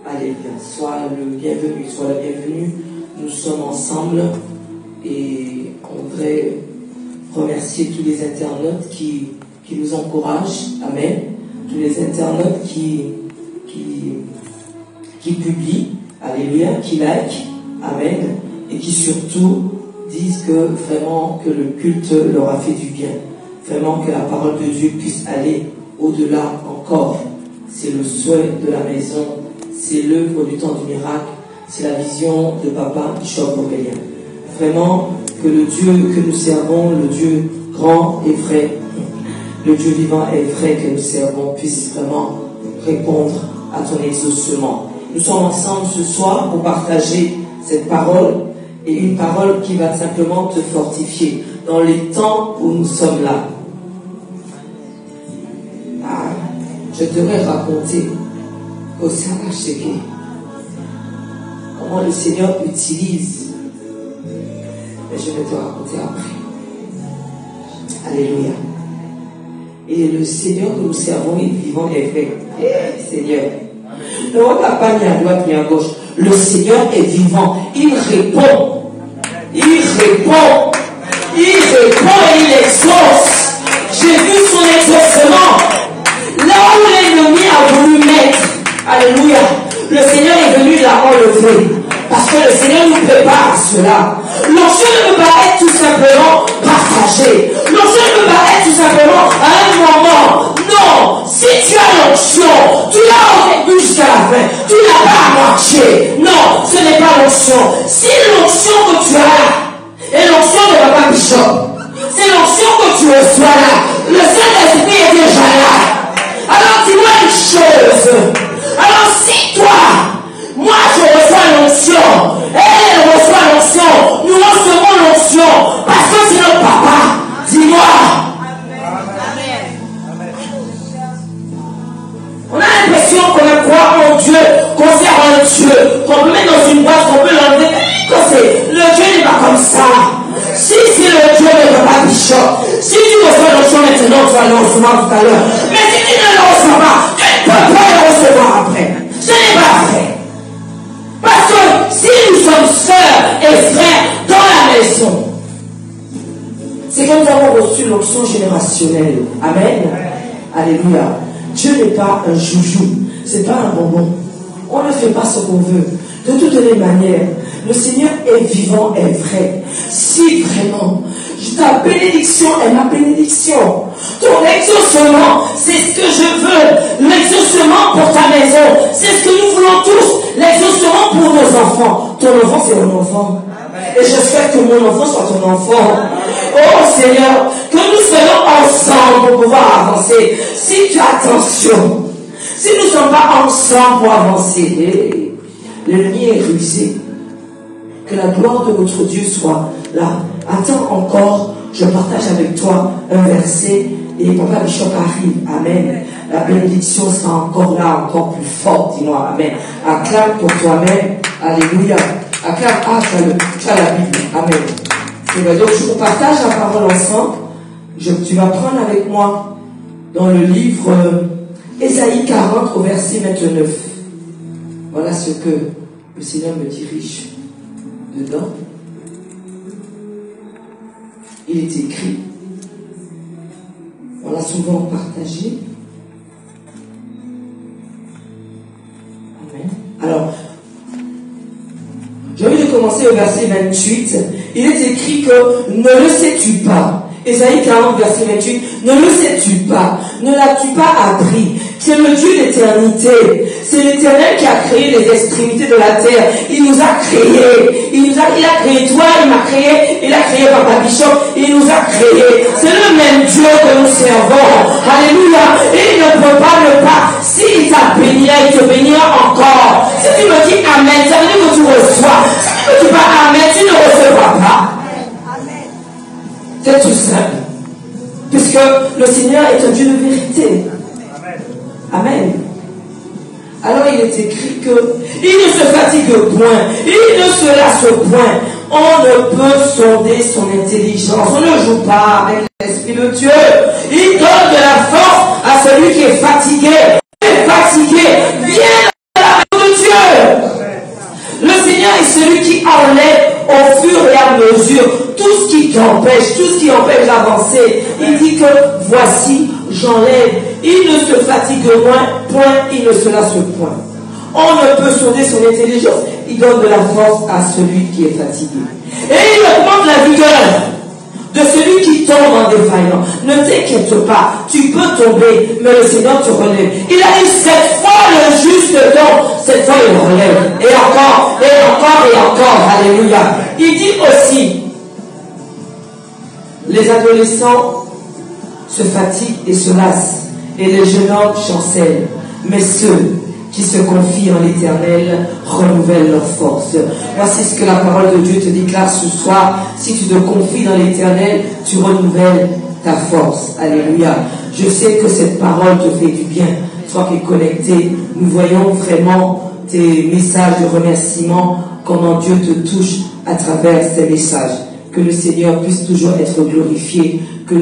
Alléluia. Sois le bienvenu, sois le bienvenu. Nous sommes ensemble et on voudrait remercier tous les internautes qui nous encouragent. Amen. Tous les internautes qui publient. Alléluia. Qui like. Amen. Et qui surtout disent que vraiment que le culte leur a fait du bien. Vraiment que la parole de Dieu puisse aller au-delà encore. C'est le souhait de la maison. C'est l'œuvre du temps du miracle. C'est la vision de Papa Bishop Aurélien. Vraiment que le Dieu que nous servons, le Dieu grand et vrai, le Dieu vivant et vrai que nous servons puisse vraiment répondre à ton exaucement. Nous sommes ensemble ce soir pour partager cette parole et une parole qui va simplement te fortifier dans les temps où nous sommes là. Je devrais raconter au Saint-Cheke comment le Seigneur utilise, mais je vais te raconter après. Alléluia. Et le Seigneur que nous servons est vivant et vrai. Seigneur. Ne regarde pas ni à droite ni à gauche. Le Seigneur est vivant. Il répond. Il répond. Il répond et il exauce. J'ai vu son exaucement. Là où l'ennemi a voulu mettre. Alléluia. Le Seigneur est venu la enlever. Parce que le Seigneur nous prépare à cela. L'onction ne peut pas être tout simplement partagée. L'onction ne peut pas être tout simplement à un moment. Non. Si tu as l'onction, tu l'as au début jusqu'à la fin. Tu l'as pas à moitié. Non, ce n'est pas l'onction. Si l'onction que tu as est l'onction de Papa Bishop, c'est l'onction que tu reçois là. Le Saint-Esprit est déjà là. Alors dis-moi une chose. Alors si toi, moi je reçois l'onction, elle reçoit l'onction, nous recevons l'onction, parce que c'est notre papa. Dis-moi. On a l'impression qu'on a croire en Dieu, qu'on sert un Dieu, qu'on peut mettre dans une boîte, qu'on peut l'enlever. Le Dieu n'est pas comme ça. Si c'est le Dieu de Papa Bishop, si tu reçois l'onction maintenant, tu vas le recevoir tout à l'heure. Mais si tu ne le reçois pas, tu ne peux pas le recevoir après. Ce n'est pas vrai. Parce que si nous sommes sœurs et frères dans la maison, c'est que nous avons reçu l'onction générationnelle. Amen. Alléluia. Dieu n'est pas un joujou. C'est pas un bonbon. On ne fait pas ce qu'on veut. De toutes les manières, le Seigneur est vivant et vrai. Si vraiment, ta bénédiction est ma bénédiction. Ton exaucement, c'est ce que je veux. L'exaucement pour ta maison, c'est ce que nous voulons tous. L'exaucement pour nos enfants. Ton enfant, c'est mon enfant. Et j'espère que mon enfant soit ton enfant. Oh Seigneur, que nous soyons ensemble pour pouvoir avancer. Si tu as attention, si nous ne sommes pas ensemble pour avancer, l'ennemi est rusé. Que la gloire de notre Dieu soit là. Attends encore, je partage avec toi un verset et Papa Bishop arrive. Amen. La bénédiction sera encore là, encore plus forte. Dis-moi Amen. Acclame pour toi-même. Alléluia. Acclame. Ah, tu as la Bible. Amen. C'est vrai. Donc, je vous partage la parole ensemble. Tu vas prendre avec moi dans le livre Ésaïe 40 au verset 29. Voilà ce que le Seigneur me dirige dedans. Il est écrit, on l'a souvent partagé. Amen. Alors, j'ai envie de commencer au verset 28. Il est écrit que ne le sais-tu pas. Ésaïe 40, verset 28. Ne le sais-tu pas? Ne l'as-tu pas appris? C'est le Dieu d'éternité. C'est l'Éternel qui a créé les extrémités de la terre. Il nous a créés. Il a créé toi, il m'a créé. Il a créé Papa Bishop. Il nous a créés. C'est le même Dieu que nous servons. Alléluia. Et il ne peut pas ne pas. S'il t'a béni, il te bénira encore. Si tu me dis Amen, ça veut dire que tu reçois. Si tu ne dis pas Amen, tu ne recevras pas. C'est tout simple. Puisque le Seigneur est un Dieu de vérité. Amen. Alors il est écrit que il ne se fatigue point, il ne se lasse point. On ne peut sonder son intelligence. On ne joue pas avec l'Esprit de Dieu. Il donne de la force à celui qui est fatigué. Fatigué, viens à la maison de Dieu. empêche, tout ce qui empêche d'avancer. Il dit que voici, j'enlève. Il ne se fatigue point, il ne se lasse point. On ne peut sonner son intelligence. Il donne de la force à celui qui est fatigué. Et il augmente la vigueur de celui qui tombe en défaillant. Ne t'inquiète pas, tu peux tomber, mais le Seigneur te relève. Il a dit cette fois le juste tombe, cette fois il relève. Et encore, et encore, et encore. Alléluia. Il dit aussi, les adolescents se fatiguent et se lassent, et les jeunes hommes chancellent. Mais ceux qui se confient en l'Éternel renouvellent leur force. Voici ce que la parole de Dieu te déclare ce soir. Si tu te confies dans l'Éternel, tu renouvelles ta force. Alléluia. Je sais que cette parole te fait du bien. Toi qui es connecté, nous voyons vraiment tes messages de remerciement, comment Dieu te touche à travers ces messages. Que le Seigneur puisse toujours être glorifié, que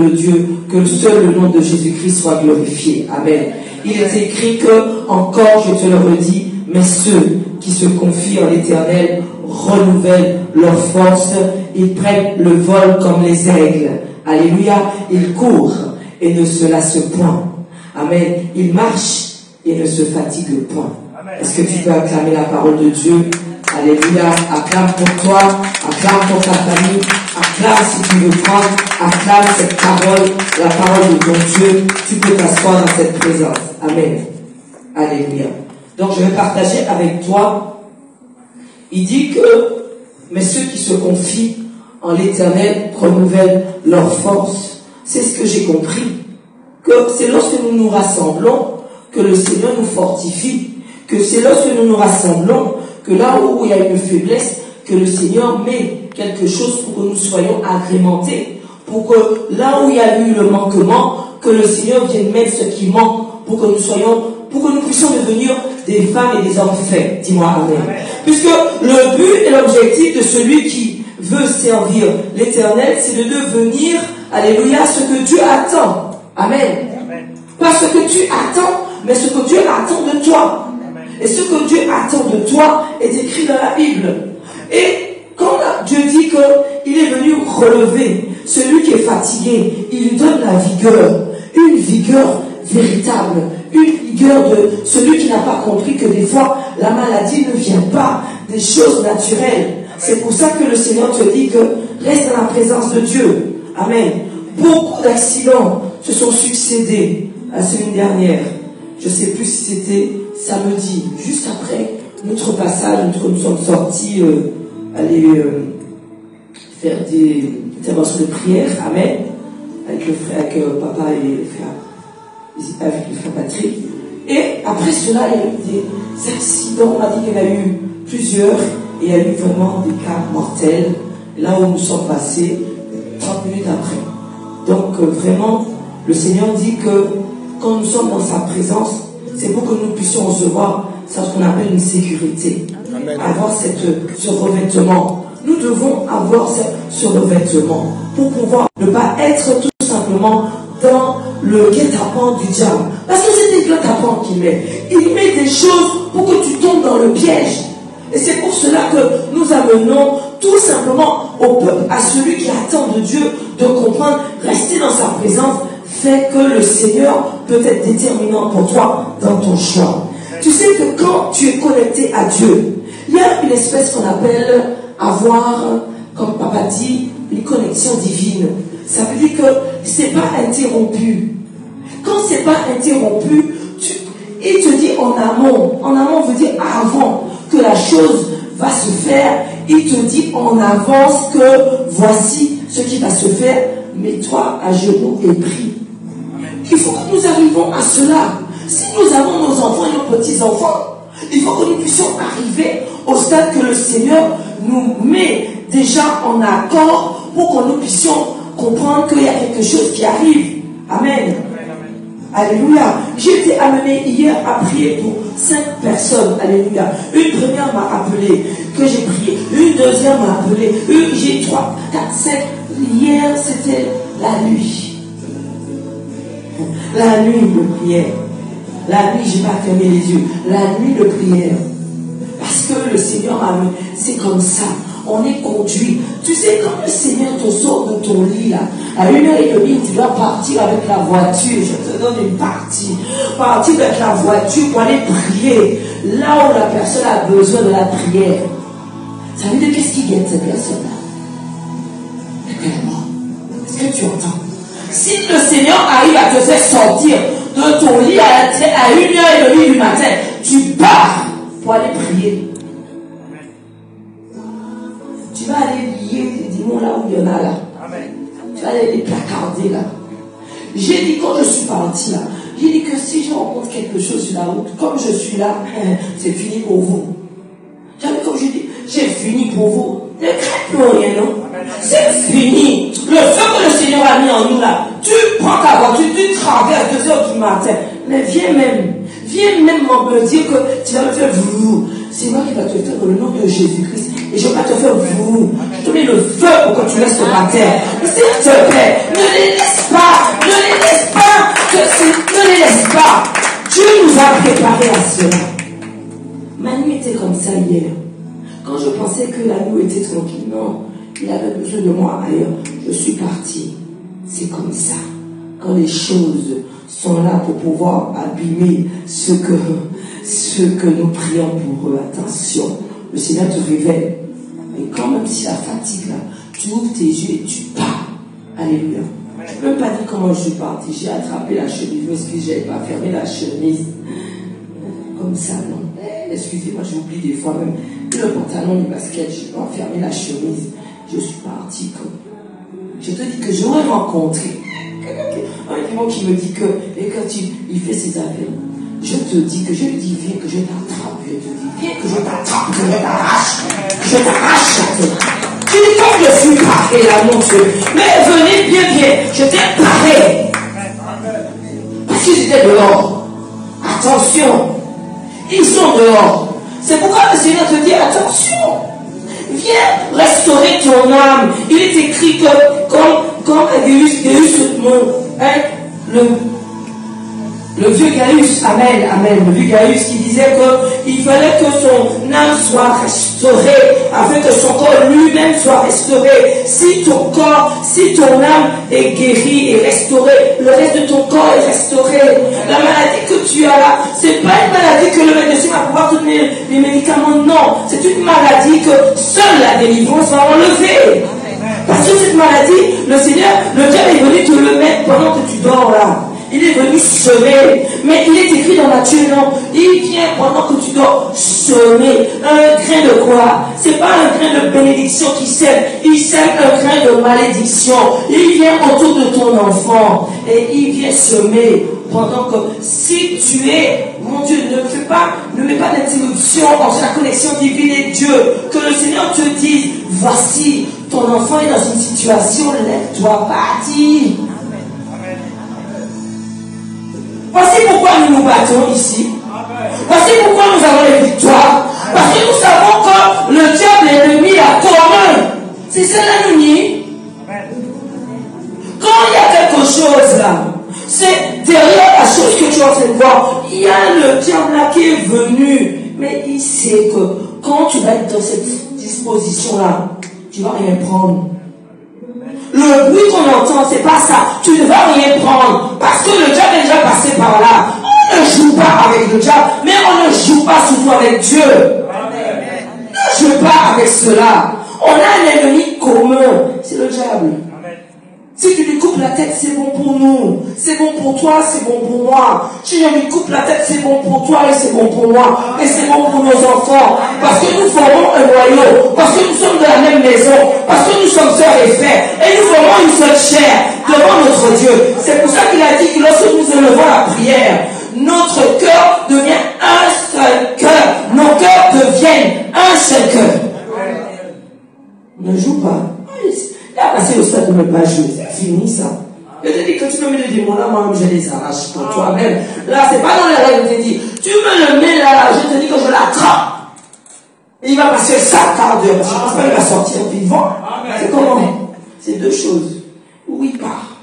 seul le nom de Jésus-Christ soit glorifié. Amen. Il est écrit que, encore je te le redis, mais ceux qui se confient en l'Éternel renouvellent leur force, ils prennent le vol comme les aigles. Alléluia. Ils courent et ne se lassent point. Amen. Ils marchent et ne se fatiguent point. Est-ce que tu peux acclamer la parole de Dieu? Alléluia. Acclame pour toi, acclame pour ta famille, acclame si tu veux prendre, acclame cette parole, la parole de ton Dieu. Tu peux t'asseoir dans cette présence. Amen. Alléluia. Donc je vais partager avec toi. Il dit que, mais ceux qui se confient en l'Éternel renouvellent leur force. C'est ce que j'ai compris. Que c'est lorsque nous nous rassemblons que le Seigneur nous fortifie. Que c'est lorsque nous nous rassemblons que là où il y a une faiblesse, que le Seigneur met quelque chose pour que nous soyons agrémentés. Pour que là où il y a eu le manquement, que le Seigneur vienne mettre ce qui manque pour que nous puissions devenir des femmes et des hommes faits. Dis-moi amen. Amen. Puisque le but et l'objectif de celui qui veut servir l'Éternel, c'est de devenir, alléluia, ce que Dieu attend. Amen. Amen. Pas ce que tu attends, mais ce que Dieu attend de toi. Amen. Et ce que Dieu attend de toi est écrit dans la Bible. Et quand Dieu dit qu'il est venu relever celui qui est fatigué, il lui donne la vigueur, une vigueur véritable, une vigueur de celui qui n'a pas compris que des fois la maladie ne vient pas des choses naturelles. C'est pour ça que le Seigneur te dit que reste dans la présence de Dieu. Amen. Beaucoup d'accidents se sont succédés la semaine dernière. Je ne sais plus si c'était samedi, juste après notre passage, nous sommes sortis aller faire des interventions de prière. Amen. Avec le frère, avec papa et le frère, avec le frère Patrick. Et après cela, il y a eu des accidents. On m'a dit qu'il y en a eu plusieurs. Et il y a eu vraiment des cas mortels. Là où nous sommes passés, 30 minutes après. Donc vraiment, le Seigneur dit que quand nous sommes dans sa présence, c'est pour que nous puissions recevoir ce qu'on appelle une sécurité. Amen. Avoir ce revêtement. Nous devons avoir ce revêtement pour pouvoir ne pas être tout simplement dans le guet-apens du diable. Parce que c'est des guet-apens qu'il met. Il met des choses pour que tu tombes dans le piège. Et c'est pour cela que nous amenons tout simplement au peuple, à celui qui attend de Dieu, de comprendre, rester dans sa présence, fait que le Seigneur peut être déterminant pour toi dans ton choix. Tu sais que quand tu es connecté à Dieu, il y a une espèce qu'on appelle avoir, comme papa dit, une connexion divine. Ça veut dire que c'est pas interrompu. Quand c'est pas interrompu, il te dit en amont. En amont veut dire avant que la chose va se faire. Il te dit en avance que voici ce qui va se faire. Mets-toi à genoux et prie. Il faut que nous arrivions à cela. Si nous avons nos enfants et nos petits-enfants, il faut que nous puissions arriver au stade que le Seigneur nous met déjà en accord pour que nous puissions comprendre qu'il y a quelque chose qui arrive. Amen. Alléluia. J'ai été amené hier à prier pour 5 personnes. Alléluia. Une première m'a appelé, que j'ai prié. Une deuxième m'a appelé. J'ai 3, 4, 5. Hier, c'était la nuit. La nuit de prière. La nuit, je n'ai pas fermé les yeux. La nuit de prière. Parce que le Seigneur a mis, c'est comme ça. On est conduit. Tu sais, quand le Seigneur te sort de ton lit, là, à 1h30, tu dois partir avec la voiture. Je te donne une partie. Partir avec la voiture pour aller prier. Là où la personne a besoin de la prière. Ça veut dire qu'est-ce qui guette cette personne-là? Est-ce que tu entends? Si le Seigneur arrive à te faire sortir de ton lit à 1h30 du matin, tu pars pour aller prier. Tu vas aller lier tes démons là où il y en a là. Tu vas aller les placarder là. J'ai dit quand je suis parti là, j'ai dit que si je rencontre quelque chose sur la route, comme je suis là, c'est fini pour vous. Comme je dis, j'ai fini pour vous. Ne crains plus rien, non? C'est fini. Le feu que le Seigneur a mis en nous là, tu prends ta voiture, tu traverses 2h du matin. Mais viens même me dire que tu vas me faire vous. C'est moi qui va te faire dans le nom de Jésus-Christ. Et je vais pas te faire vous. Je te mets le feu pour que tu laisses le matin. S'il te plaît, ne les laisse pas. Ne les laisse pas. Ne les laisse pas. Dieu nous a préparé à cela. Ma nuit était comme ça hier. Quand je pensais que la nuit était tranquille, non, il avait besoin de moi ailleurs. Je suis parti. C'est comme ça. Quand les choses sont là pour pouvoir abîmer ce que nous prions pour eux, attention, le Seigneur te révèle. Et quand même si la fatigue là, tu ouvres tes yeux et tu pars. Alléluia. Je ne peux même pas dire comment je suis parti. J'ai attrapé la chemise. Je m'excuse, je n'avais pas fermé la chemise. Comme ça, non. Excusez-moi, j'oublie des fois même. Le pantalon, les baskets, je n'ai pas fermé la chemise. Je suis parti comme. Je te dis que j'aurais rencontré un démon qui me dit que, et quand il fait ses affaires, je te dis que je lui dis, viens que je t'attrape, je te dis, viens que je t'attrape, que je t'arrache la tête. Tu dis, comme je suis paré là, mon Dieu, mais venez bien, je t'ai paré. Parce qu'ils étaient dehors. Attention, ils sont dehors. C'est pourquoi le Seigneur te dit, attention, viens restaurer ton âme. Il est écrit que, comme Gaius, le vieux Gaius, amen, le vieux Gaius qui disait qu'il fallait que son âme soit restaurée, afin que son corps lui-même soit restauré. Si ton âme est guérie et restaurée, le reste de ton corps est restauré. La maladie que tu as là, c'est pas une maladie que le médecin va pouvoir te donner les médicaments, non. C'est une maladie que seule la délivrance va enlever. Parce que cette maladie, le Seigneur, le diable est venu te le mettre pendant que tu dors là. Il est venu semer. Mais il est écrit dans Matthieu, non. Il vient pendant que tu dors semer. Un grain de quoi? C'est pas un grain de bénédiction qui sème. Il sème un grain de malédiction. Il vient autour de ton enfant. Et il vient semer. Pendant que si tu es, mon Dieu, ne mets pas d'interruption entre la connexion divine et Dieu. Que le Seigneur te dise, voici, ton enfant est dans une situation, lève-toi, parti. Voici pourquoi nous nous battons ici. Voici pourquoi nous avons les victoires. Parce que nous savons que le diable, l'ennemi, a commun. C'est cela l'ennemi. Quand il y a quelque chose là, c'est derrière la chose que tu es en train de voir, il y a le diable là qui est venu. Mais il sait que quand tu vas être dans cette disposition-là, tu ne vas rien prendre. Le bruit qu'on entend, c'est pas ça. Tu ne vas rien prendre. Parce que le diable est déjà passé par là. On ne joue pas avec le diable, mais on ne joue pas surtout avec Dieu. Ne joue pas avec cela. On a un ennemi commun. C'est le diable. Si tu lui coupes la tête, c'est bon pour nous. C'est bon pour toi, c'est bon pour moi. Si je lui coupe la tête, c'est bon pour toi et c'est bon pour moi. Et c'est bon pour nos enfants. Parce que nous formons un noyau. Parce que nous sommes de la même maison. Parce que nous sommes sœurs et frères. Et nous formons une seule chair devant notre Dieu. C'est pour ça qu'il a dit que lorsque nous élevons la prière, notre cœur devient un seul cœur. Nos cœurs deviennent un seul cœur. Ne joue pas. Il a passé au stade de ne pas jouer. C'est fini ça. Je te dis que tu me mets le démon là, moi-même je les arrache pour toi-même. Là, c'est pas dans les règles, je te dis. Tu me le mets là, je te dis que je l'attrape. Il va passer 5 quarts d'heure. Je pense pas qu'il va sortir vivant. C'est comment? C'est deux choses. Ou il part.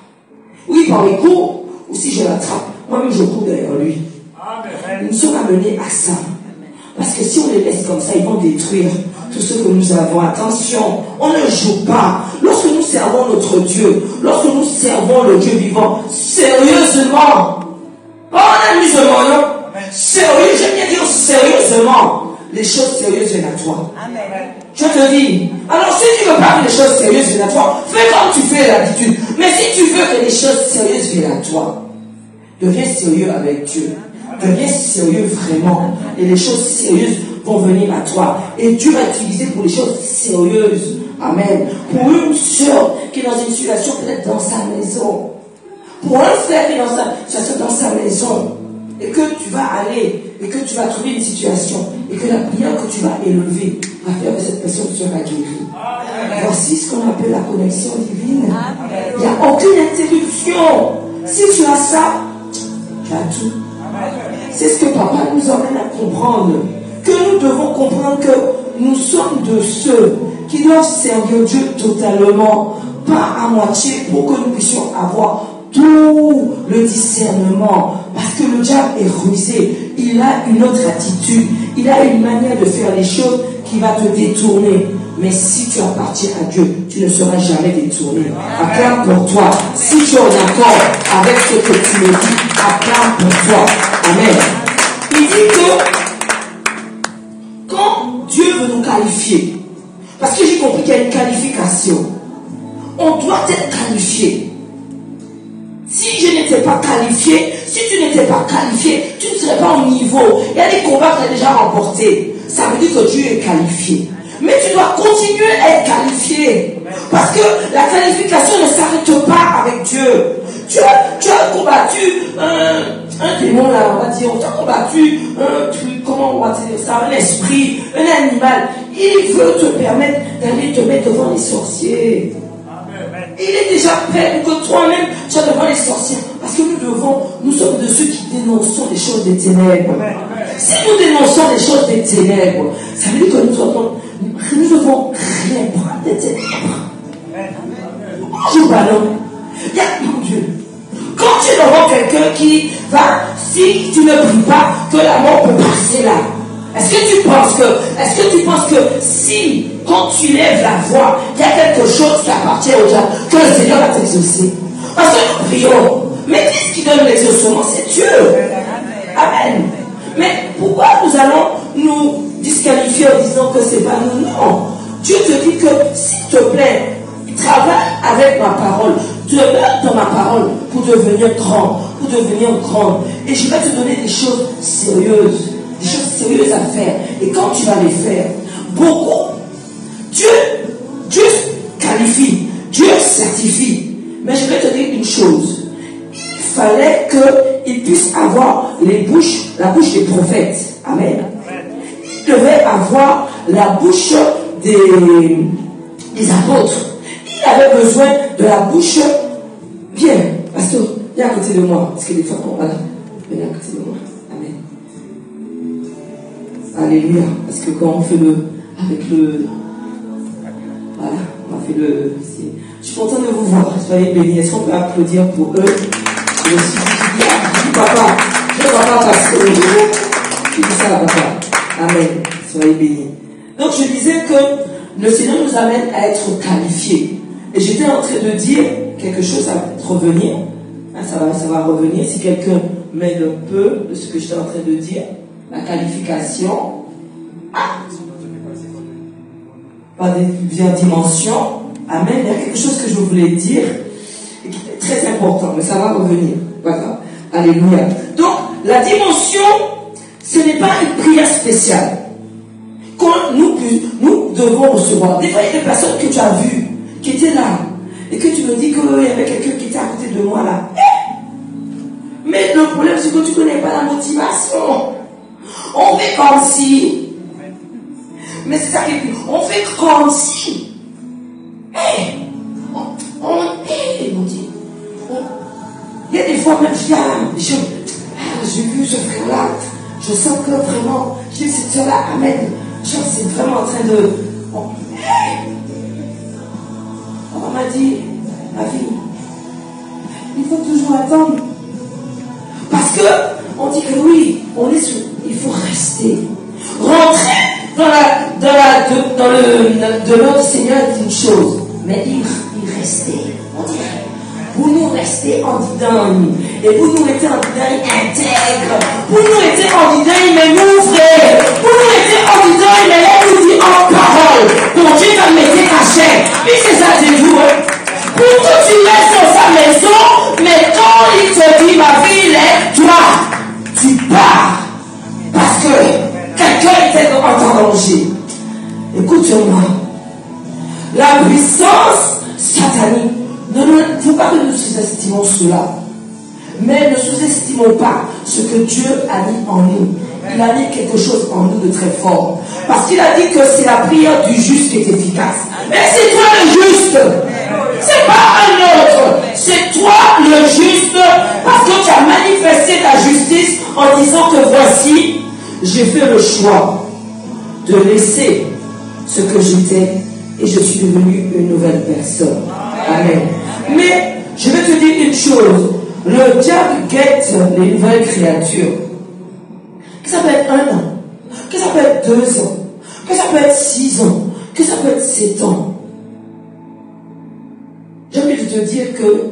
Ou il part, il court. Ou si je l'attrape, moi-même je cours derrière lui. Nous sommes amenés à ça. Parce que si on les laisse comme ça, ils vont détruire tout ce que nous avons. Attention, on ne joue pas. Lorsque nous servons notre Dieu, lorsque nous servons le Dieu vivant, sérieusement, pas en amusement, non? Sérieux, j'aime bien dire sérieusement. Les choses sérieuses viennent à toi. Amen. Je te dis, alors si tu veux pas que les choses sérieuses viennent à toi, fais comme tu fais d'habitude. Mais si tu veux que les choses sérieuses viennent à toi, deviens sérieux avec Dieu. Deviens sérieux vraiment. Et les choses sérieuses vont venir à toi. Et Dieu va t'utiliser pour les choses sérieuses. Amen. Pour une soeur qui est dans une situation peut-être dans sa maison. Pour un frère qui est dans sa maison. Et que tu vas aller, et que tu vas trouver une situation, et que la prière que tu vas élever va faire que cette personne sera guérie. Voici ce qu'on appelle la connexion divine. Il n'y a aucune interruption. Si tu as ça, tu as tout. C'est ce que papa nous emmène à comprendre. Que nous devons comprendre que nous sommes de ceux qui doivent servir Dieu totalement, pas à moitié, pour que nous puissions avoir tout le discernement. Parce que le diable est rusé. Il a une autre attitude. Il a une manière de faire les choses qui va te détourner. Mais si tu appartiens à Dieu, tu ne seras jamais détourné. Acclame pour toi. Si tu es en accord avec ce que tu me dis, acclame pour toi. Amen. Il dit que quand Dieu veut nous qualifier, parce que j'ai compris qu'il y a une qualification, on doit être qualifié. Si je n'étais pas qualifié, si tu n'étais pas qualifié, tu ne serais pas au niveau. Il y a des combats que tu as déjà remportés. Ça veut dire que Dieu est qualifié. Mais tu dois continuer à être qualifié. Parce que la qualification ne s'arrête pas avec Dieu. Tu as combattu un démon, là, on va dire. Tu as combattu un truc, comment on va dire ça, un esprit, un animal. Il veut te permettre d'aller te mettre devant les sorciers. Il est déjà prêt pour que toi-même tu sois devant les sorciers. Parce que nous sommes de ceux qui dénonçons les choses des ténèbres. Si nous dénonçons les choses des ténèbres, ça veut dire que nous devons rien prendre des ténèbres. Je ballon. Il y a, mon Dieu. Quand tu es devant quelqu'un qui va, si tu ne pries pas, que la mort peut passer là. Est-ce que tu penses que si, quand tu lèves la voix, il y a quelque chose qui appartient au diable, que le Seigneur va t'exaucer? Parce que nous prions. Mais qu'est-ce qui donne l'exaucement? C'est Dieu. Amen. Mais pourquoi nous allons nous disqualifier en disant que c'est pas nous? Non. Dieu te dit que, s'il te plaît, travaille avec ma parole. Demeure dans ma parole pour devenir grand, pour devenir grande. Et je vais te donner des choses sérieuses. Des choses sérieuses à faire. Et quand tu vas les faire, beaucoup, Dieu qualifie, Dieu certifie. Mais je vais te dire une chose. Il fallait qu'il puisse avoir la bouche des prophètes. Amen. Il devait avoir la bouche des apôtres. Il avait besoin de la bouche bien. Pasteur, viens à côté de moi. Parce que des fois, voilà, venez à côté de moi. Alléluia. Parce que quand on fait voilà, on a fait je suis content de vous voir. Soyez bénis. Est-ce qu'on peut applaudir pour eux? Je suis dit, papa, je ne vois pas parce que je dis ça à papa. Amen. Soyez bénis. Donc je disais que le Seigneur nous amène à être qualifiés. Et j'étais en train de dire quelque chose à revenir. Ça va revenir. Si quelqu'un m'aide un peu de ce que j'étais en train de dire. La qualification par des dimensions. Amen. Il y a quelque chose que je voulais dire et qui est très important, mais ça va revenir. Voilà. Alléluia. Donc, la dimension, ce n'est pas une prière spéciale. Quand nous devons recevoir. Des fois, il y a des personnes que tu as vues, qui étaient là, et que tu me dis qu'il y avait quelqu'un qui était à côté de moi là. Mais le problème, c'est que tu ne connais pas la motivation. On fait comme si. Mais c'est ça qui est. On fait comme si. Mon Dieu. Il y a des fois même, j'ai vu ce frère-là. Je sens que vraiment, j'ai vu cette soeur-là, amen. C'est vraiment en train de. On m'a dit, ma fille, il faut toujours attendre. Parce que on dit que oui, il faut rester. Rentrer dans dans le demeure du Seigneur dit une chose, mais il restait, on dirait. Vous nous restez en didane, et vous nous mettez en didane intègre, vous nous mettez en didane, mais nous frères, vous nous mettez en didane, mais là nous dit en parole, donc Dieu va mettre caché, puis c'est ça c'est vous, pour que tu restes dans sa maison, mais quand il te dit ma fille, lève-toi, tu pars, parce que quelqu'un était en danger. Écoute-moi, la puissance satanique, il ne faut pas que nous sous-estimons cela, mais ne sous-estimons pas ce que Dieu a mis en nous. Il a mis quelque chose en nous de très fort, parce qu'il a dit que c'est la prière du juste qui est efficace. Mais c'est toi le juste, c'est pas un autre, c'est toi le juste, parce que tu as manifesté ta justice en disant que voici, j'ai fait le choix de laisser ce que j'étais et je suis devenu une nouvelle personne. Amen. Mais je vais te dire une chose, le diable guette les nouvelles créatures. Que ça peut être 1 an, que ça peut être 2 ans, que ça peut être 6 ans, que ça peut être 7 ans. J'ai envie de te dire que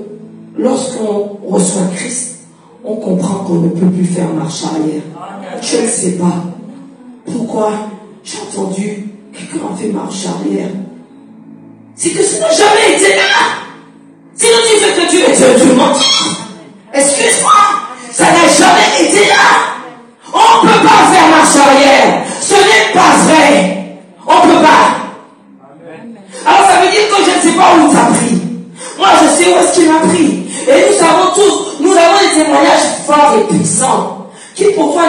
lorsqu'on reçoit Christ, on comprend qu'on ne peut plus faire marche arrière. Je ne sais pas pourquoi j'ai entendu quelqu'un a fait marche arrière. C'est que ça n'a jamais été là. Sinon tu fais que Dieu est Dieu du monde. Excuse-moi, ça n'a jamais été là. On ne peut pas faire marche arrière. Ce n'est pas vrai. On ne peut pas. Alors ça veut dire que je ne sais pas où il t'a pris. Moi je sais où est-ce qu'il m'a pris. Et nous savons tous, nous avons des témoignages forts et puissants qui pour toi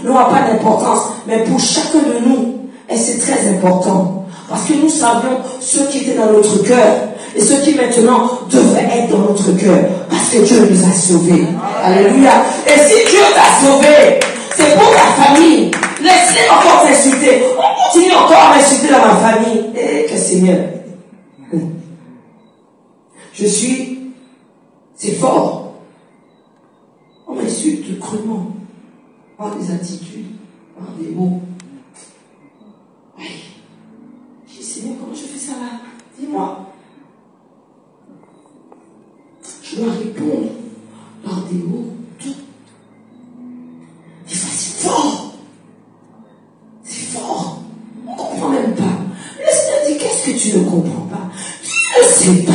n'aura pas d'importance, mais pour chacun de nous, et c'est très important. Parce que nous savions ceux qui étaient dans notre cœur et ceux qui maintenant devraient être dans notre cœur. Parce que Dieu nous a sauvés. Alléluia. Et si Dieu t'a sauvé, c'est pour ta famille. Laisse-les encore t'insulter. On continue encore à m'insulter dans ma famille. Et que Seigneur. C'est fort. On m'insulte crûment. Par des attitudes, par des mots. Oui. Je dis, Seigneur, comment je fais ça là? Dis-moi. Je dois répondre par des mots, tout. Des fois, c'est fort. C'est fort. On ne comprend même pas. Le Seigneur dit, qu'est-ce que tu ne comprends pas? Tu ne sais pas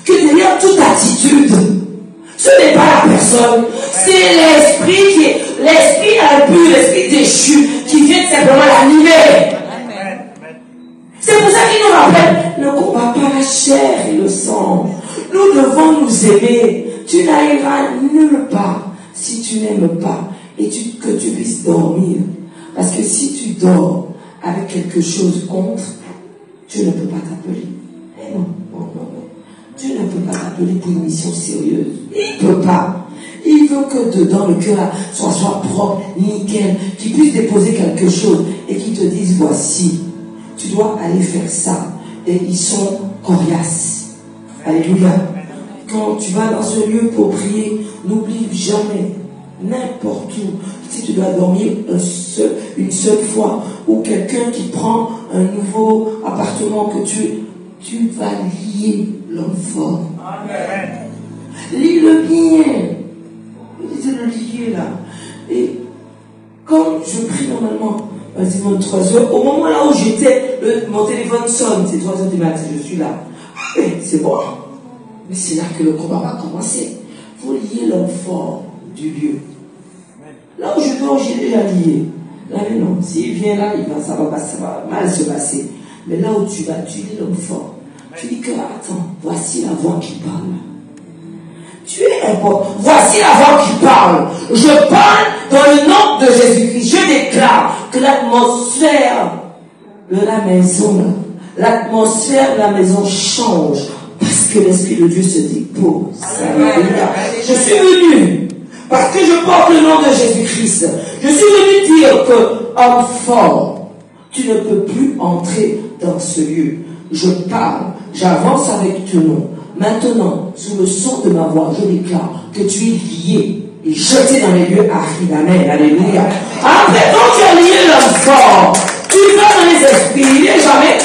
que derrière toute attitude, ce n'est pas la personne, c'est l'esprit qui est, l'esprit impur, l'esprit déchu, qui vient simplement l'animer. C'est pour ça qu'il nous rappelle, ne combat pas la chair et le sang. Nous devons nous aimer. Tu n'arriveras nulle part si tu n'aimes pas et que tu puisses dormir. Parce que si tu dors avec quelque chose contre, tu ne peux pas t'appeler. Eh non. Dieu ne peut pas t'appeler pour une mission sérieuse. Il ne peut pas. Il veut que dedans le cœur soit propre, nickel, qu'il puisse déposer quelque chose et qu'il te dise voici, tu dois aller faire ça. Et ils sont coriaces. Alléluia. Quand tu vas dans ce lieu pour prier, n'oublie jamais, n'importe où, si tu dois dormir une seule fois, ou quelqu'un qui prend un nouveau appartement que tu vas lier l'homme fort. Amen. Lis-le bien. Lisez le lier là. Et comme je prie normalement, quasiment 3 heures, au moment là où j'étais, mon téléphone sonne, c'est 3 heures du matin, je suis là. Mais c'est bon. Mais c'est là que le combat va commencer. Il faut lier l'homme fort du lieu. Là où je dors, j'ai déjà lié. Là, mais non, s'il vient là, ça va mal se passer. Mais là où tu vas, tu lis l'homme fort. Tu dis que, attends, voici la voix qui parle. Tu es important. Voici la voix qui parle. Je parle dans le nom de Jésus-Christ. Je déclare que l'atmosphère de la maison, change. Parce que l'Esprit de Dieu se dépose. Je suis venu parce que je porte le nom de Jésus-Christ. Je suis venu dire que, homme fort, tu ne peux plus entrer dans ce lieu. Je parle, j'avance avec ton nom. Maintenant, sous le son de ma voix, je déclare que tu es lié et jeté dans les lieux arides. Amen. Alléluia. Après, quand tu as lié l'homme fort, tu vas dans les esprits, il n'est jamais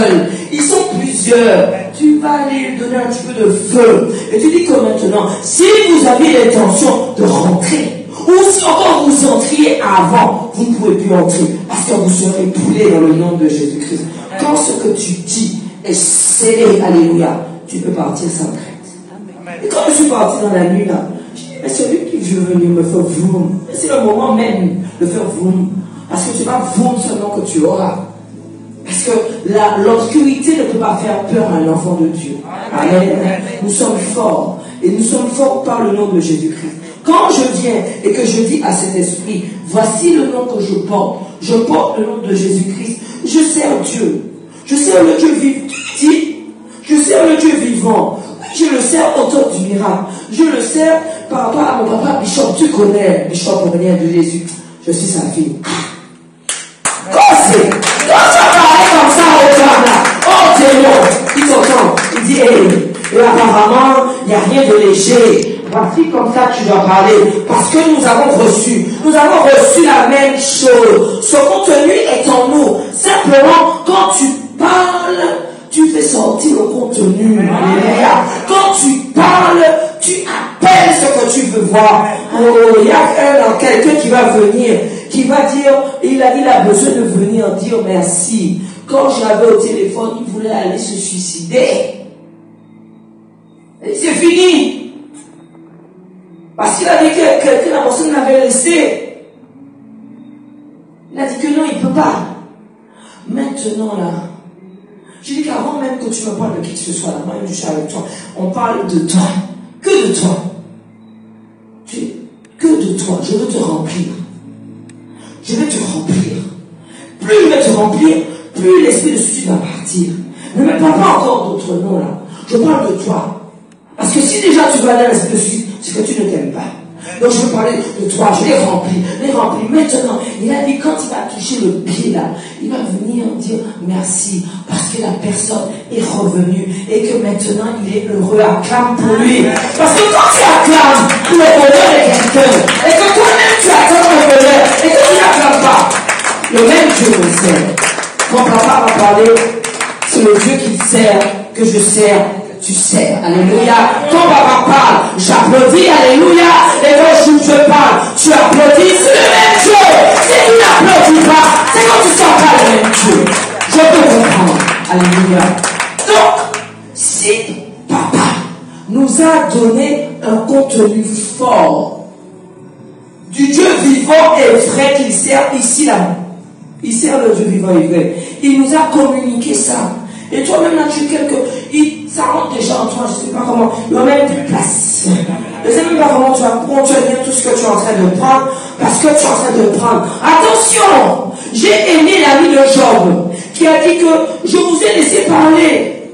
seul. Ils sont plusieurs. Tu vas aller donner un petit peu de feu. Et tu dis que maintenant, si vous avez l'intention de rentrer, ou si encore vous entriez avant, vous ne pouvez plus entrer. Parce que vous serez brûlés dans le nom de Jésus-Christ. Quand ce que tu dis est scellé, alléluia, tu peux partir sans crainte. Et quand je suis parti dans la nuit là, je dis, mais celui qui veut venir me faire vroom, c'est le moment même de faire vroom. Parce que tu vas vroom seulement que tu auras. Parce que l'obscurité ne peut pas faire peur à un enfant de Dieu. Amen. Nous sommes forts. Et nous sommes forts par le nom de Jésus-Christ. Quand je viens et que je dis à cet esprit, voici le nom que je porte le nom de Jésus-Christ, je sers Dieu. Je sers le Dieu vivant. Je sers le Dieu vivant. Je le sers auteur du miracle. Je le sers par rapport à mon papa Bishop. Tu connais Bishop Aurélien de Jésus. Je suis sa fille. Quand tu as parlé comme ça au temps là, oh démon, il t'entend, il dit, et apparemment, il n'y a rien de léger. Voici comme ça tu dois parler. Parce que nous avons reçu la même chose. Ce contenu est en nous. Simplement, quand tu parles, tu fais sortir le contenu. Alléluia. Quand tu parles, tu appelles ce que tu veux voir. Oh, il y a quelqu'un qui va venir, qui va dire, il a besoin de venir dire merci. Quand je l'avais au téléphone, il voulait aller se suicider. Et c'est fini. Parce qu'il a dit que quelqu'un, la personne l'avait laissé. Il a dit que non, il ne peut pas. Maintenant, là, je dis qu'avant même que tu me parles de qui que ce soit, là, moi, je suis avec toi, on parle de toi. Que de toi. Que de toi. Je veux te remplir. Je vais te remplir. Plus je vais te remplir, plus l'esprit de suicide va partir. Ne me parle pas encore d'autres noms, là. Je parle de toi. Parce que si déjà tu vas aller à l'esprit de suicide, c'est que tu ne t'aimes pas. Donc je veux parler de toi, je l'ai rempli. Maintenant, il a dit quand il va toucher le pied là, il va venir dire merci parce que la personne est revenue et que maintenant il est heureux, acclame pour lui. Parce que quand tu acclames pour le bonheur de quelqu'un et que toi-même tu acclames le bonheur et que tu n'acclames pas, le même Dieu me sert. Mon papa va parler, c'est le Dieu qu'il sert, que je sers. Tu sais, alléluia. Ton papa parle, j'applaudis, alléluia. Et quand je parle, tu applaudis, c'est le même Dieu. Si tu n'applaudis pas, c'est quand tu ne sens pas le même Dieu. Je peux comprendre, alléluia. Donc, si papa nous a donné un contenu fort du Dieu vivant et vrai qu'il sert ici, là, il sert le Dieu vivant et vrai. Il nous a communiqué ça. Et toi-même là, tu es ça rentre déjà en toi, je ne sais pas comment, il y a même des places. Je ne sais même pas comment tu vas contenir tout ce que tu es en train de prendre, parce que tu es en train de prendre. Attention, j'ai aimé l'ami de Job, qui a dit que je vous ai laissé parler.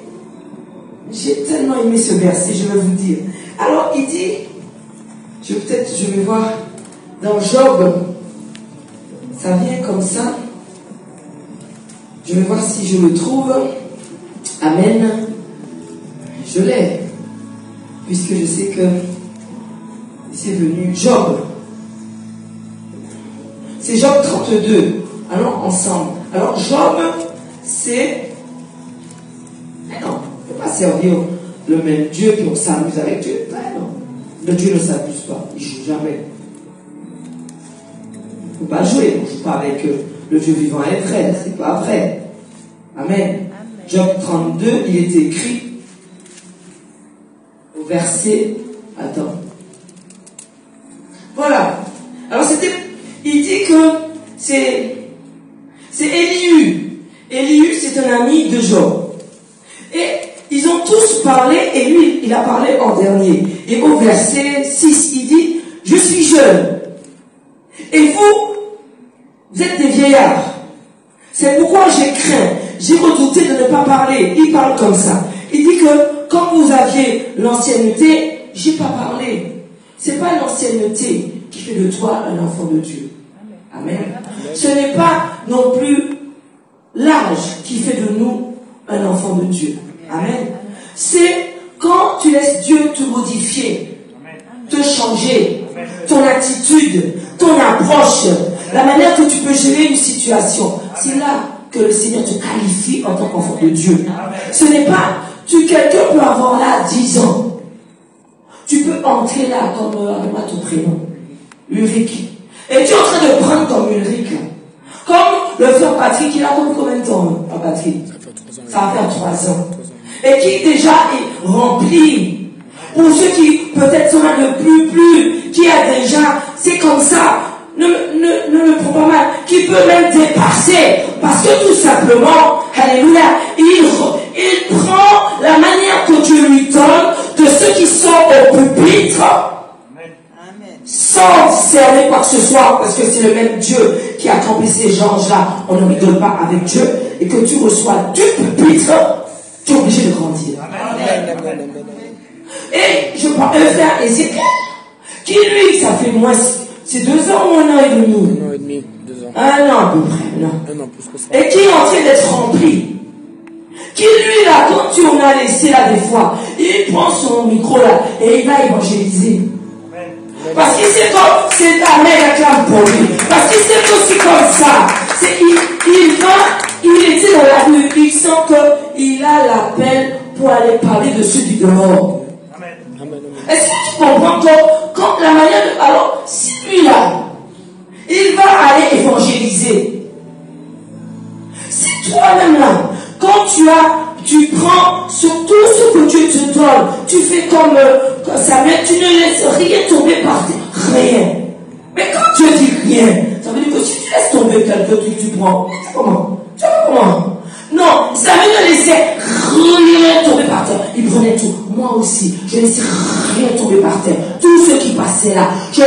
J'ai tellement aimé ce verset, je vais vous dire. Alors il dit, je vais voir, dans Job, ça vient comme ça. Je vais voir si je le trouve. Amen. Je l'ai. Puisque je sais que c'est venu Job. C'est Job 32. Allons ensemble. Alors Job, c'est... non, on ne peut pas servir le même Dieu puis on s'amuse avec Dieu. Non. Le Dieu ne s'amuse pas. Il ne joue jamais. Il ne faut pas jouer. On ne joue pas avec le Dieu vivant et vrai. C'est pas vrai. Amen. Job 32, il est écrit au verset... Attends. Voilà. Alors il dit que c'est Élihu. Élihu, c'est un ami de Job. Et ils ont tous parlé, et lui, il a parlé en dernier. Et au verset 6, il dit, je suis jeune. Et vous êtes des vieillards. C'est pourquoi j'ai craint. J'ai redouté de ne pas parler. Il parle comme ça. Il dit que quand vous aviez l'ancienneté, j'ai pas parlé. C'est pas l'ancienneté qui fait de toi un enfant de Dieu. Amen. Ce n'est pas non plus l'âge qui fait de nous un enfant de Dieu. Amen. C'est quand tu laisses Dieu te modifier, te changer, ton attitude, ton approche, la manière que tu peux gérer une situation. C'est là que le Seigneur te qualifie en tant qu'enfant de Dieu. Ce n'est pas, quelqu'un peut avoir là 10 ans. Tu peux entrer là comme, donne-moi ton prénom, Ulrich. Et tu es en train de prendre comme Ulrich. Comme le frère Patrick, il a combien de temps, Patrick? Ça va faire 3 ans. Et qui déjà est rempli. Pour ceux qui peut-être sont là de plus, qui a déjà, c'est comme ça, ne le prends pas mal, qui peut même dépasser. Parce que tout simplement, alléluia, il prend la manière que Dieu lui donne de ceux qui sont au pupitre, sans cerner quoi que ce soit, parce que c'est le même Dieu qui a campé ces gens-là. On ne rigole pas avec Dieu, et que tu reçois du pupitre, tu es obligé de grandir. Amen. Et je prends un frère Ézéchiel, qui lui, ça fait moins, c'est 2 ans ou 1 an et demi? 1 an et demi, 2 ans. 1 an à peu près, non. 1 an plus que ça. Et qui est en train d'être rempli. Qui lui là, quand tu en as laissé là des fois, il prend son micro là et il va évangéliser. Parce qu'il sait que c'est ta mère qui acclame pour lui. Parce qu'il sait que c'est comme ça. Il était dans la rue, il sent qu'il a l'appel pour aller parler de ceux du dehors. Est-ce que tu comprends que quand la manière de... Alors, si lui là, il va aller évangéliser. Si toi-même là, quand tu prends sur tout ce que Dieu te donne, tu fais comme Samuel, tu ne laisses rien tomber par terre. Rien. Mais quand Dieu dit rien, ça veut dire que si tu laisses tomber quelque chose, tu prends. Comment? Tu vois comment? Non, Samuel ne laissait rien tomber par terre. Il prenait tout. Moi aussi, je laissais rien tomber par terre. Tout ce qui passait là, je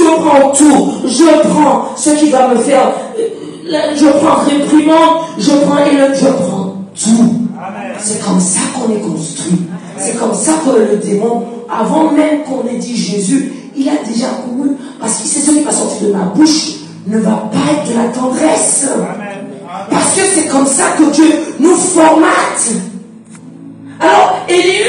prends tout. Je prends ce qui va me faire. Je prends réprimande, je prends tout. C'est comme ça qu'on est construit. C'est comme ça que le démon, avant même qu'on ait dit Jésus, il a déjà couru. Parce qu'il sait ce qui va sortir de ma bouche ne va pas être de la tendresse. Parce que c'est comme ça que Dieu nous formate. Alors, Élie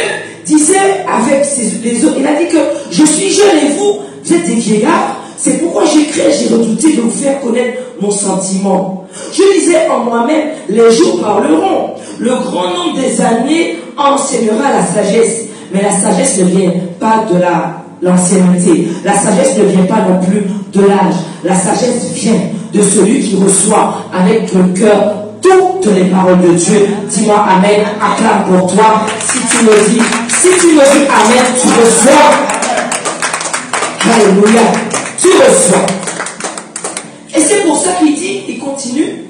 disait avec les autres, il a dit que je suis jeune et vous êtes des vieillards. C'est pourquoi j'ai redouté de vous faire connaître mon sentiment. Je disais en moi-même, les jours parleront. Le grand nombre des années enseignera la sagesse. Mais la sagesse ne vient pas de l'ancienneté. La sagesse ne vient pas non plus de l'âge. La sagesse vient de celui qui reçoit avec le cœur toutes les paroles de Dieu. Dis-moi Amen, acclame pour toi. Si tu me dis Amen, tu reçois. Alléluia. Tu reçois. Et c'est pour ça qu'il dit, il continue.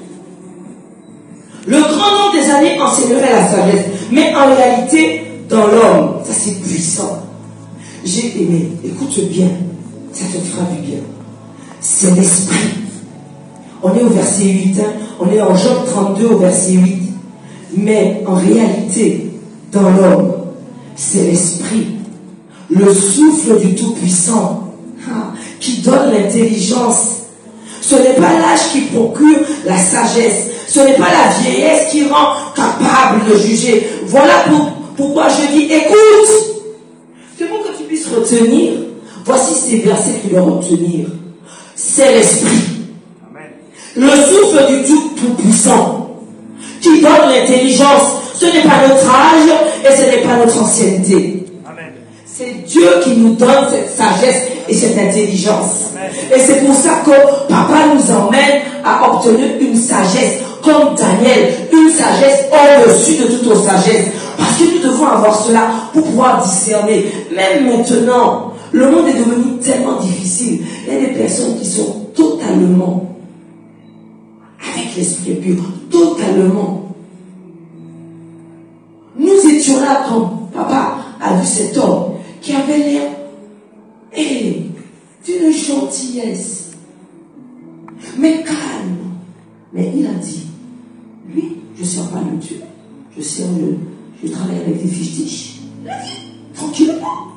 Le grand nombre des années enseignerait la sagesse. Mais en réalité, dans l'homme, ça c'est puissant. J'ai aimé, écoute bien, ça te fera du bien. C'est l'esprit. On est au verset 8, hein? On est en Job 32 au verset 8. Mais en réalité, dans l'homme, c'est l'esprit, le souffle du Tout-Puissant, qui donne l'intelligence. Ce n'est pas l'âge qui procure la sagesse. Ce n'est pas la vieillesse qui rend capable de juger. Voilà pourquoi je dis, écoute. C'est pour que tu puisses retenir. Voici ces versets que tu dois retenir. C'est l'esprit. Le souffle du Tout-Puissant qui donne l'intelligence. Ce n'est pas notre âge et ce n'est pas notre ancienneté. C'est Dieu qui nous donne cette sagesse et cette intelligence. Et c'est pour ça que Papa nous emmène à obtenir une sagesse comme Daniel, une sagesse au-dessus de toute autre sagesse. Parce que nous devons avoir cela pour pouvoir discerner. Même maintenant, le monde est devenu tellement difficile. Il y a des personnes qui sont totalement avec l'esprit pur, totalement. Nous étions là quand Papa a vu cet homme qui avait l'air d'une gentillesse, mais calme. Mais il a dit, lui, je ne sers pas le Dieu. Je travaille avec des fiches. Il a dit, tranquillement.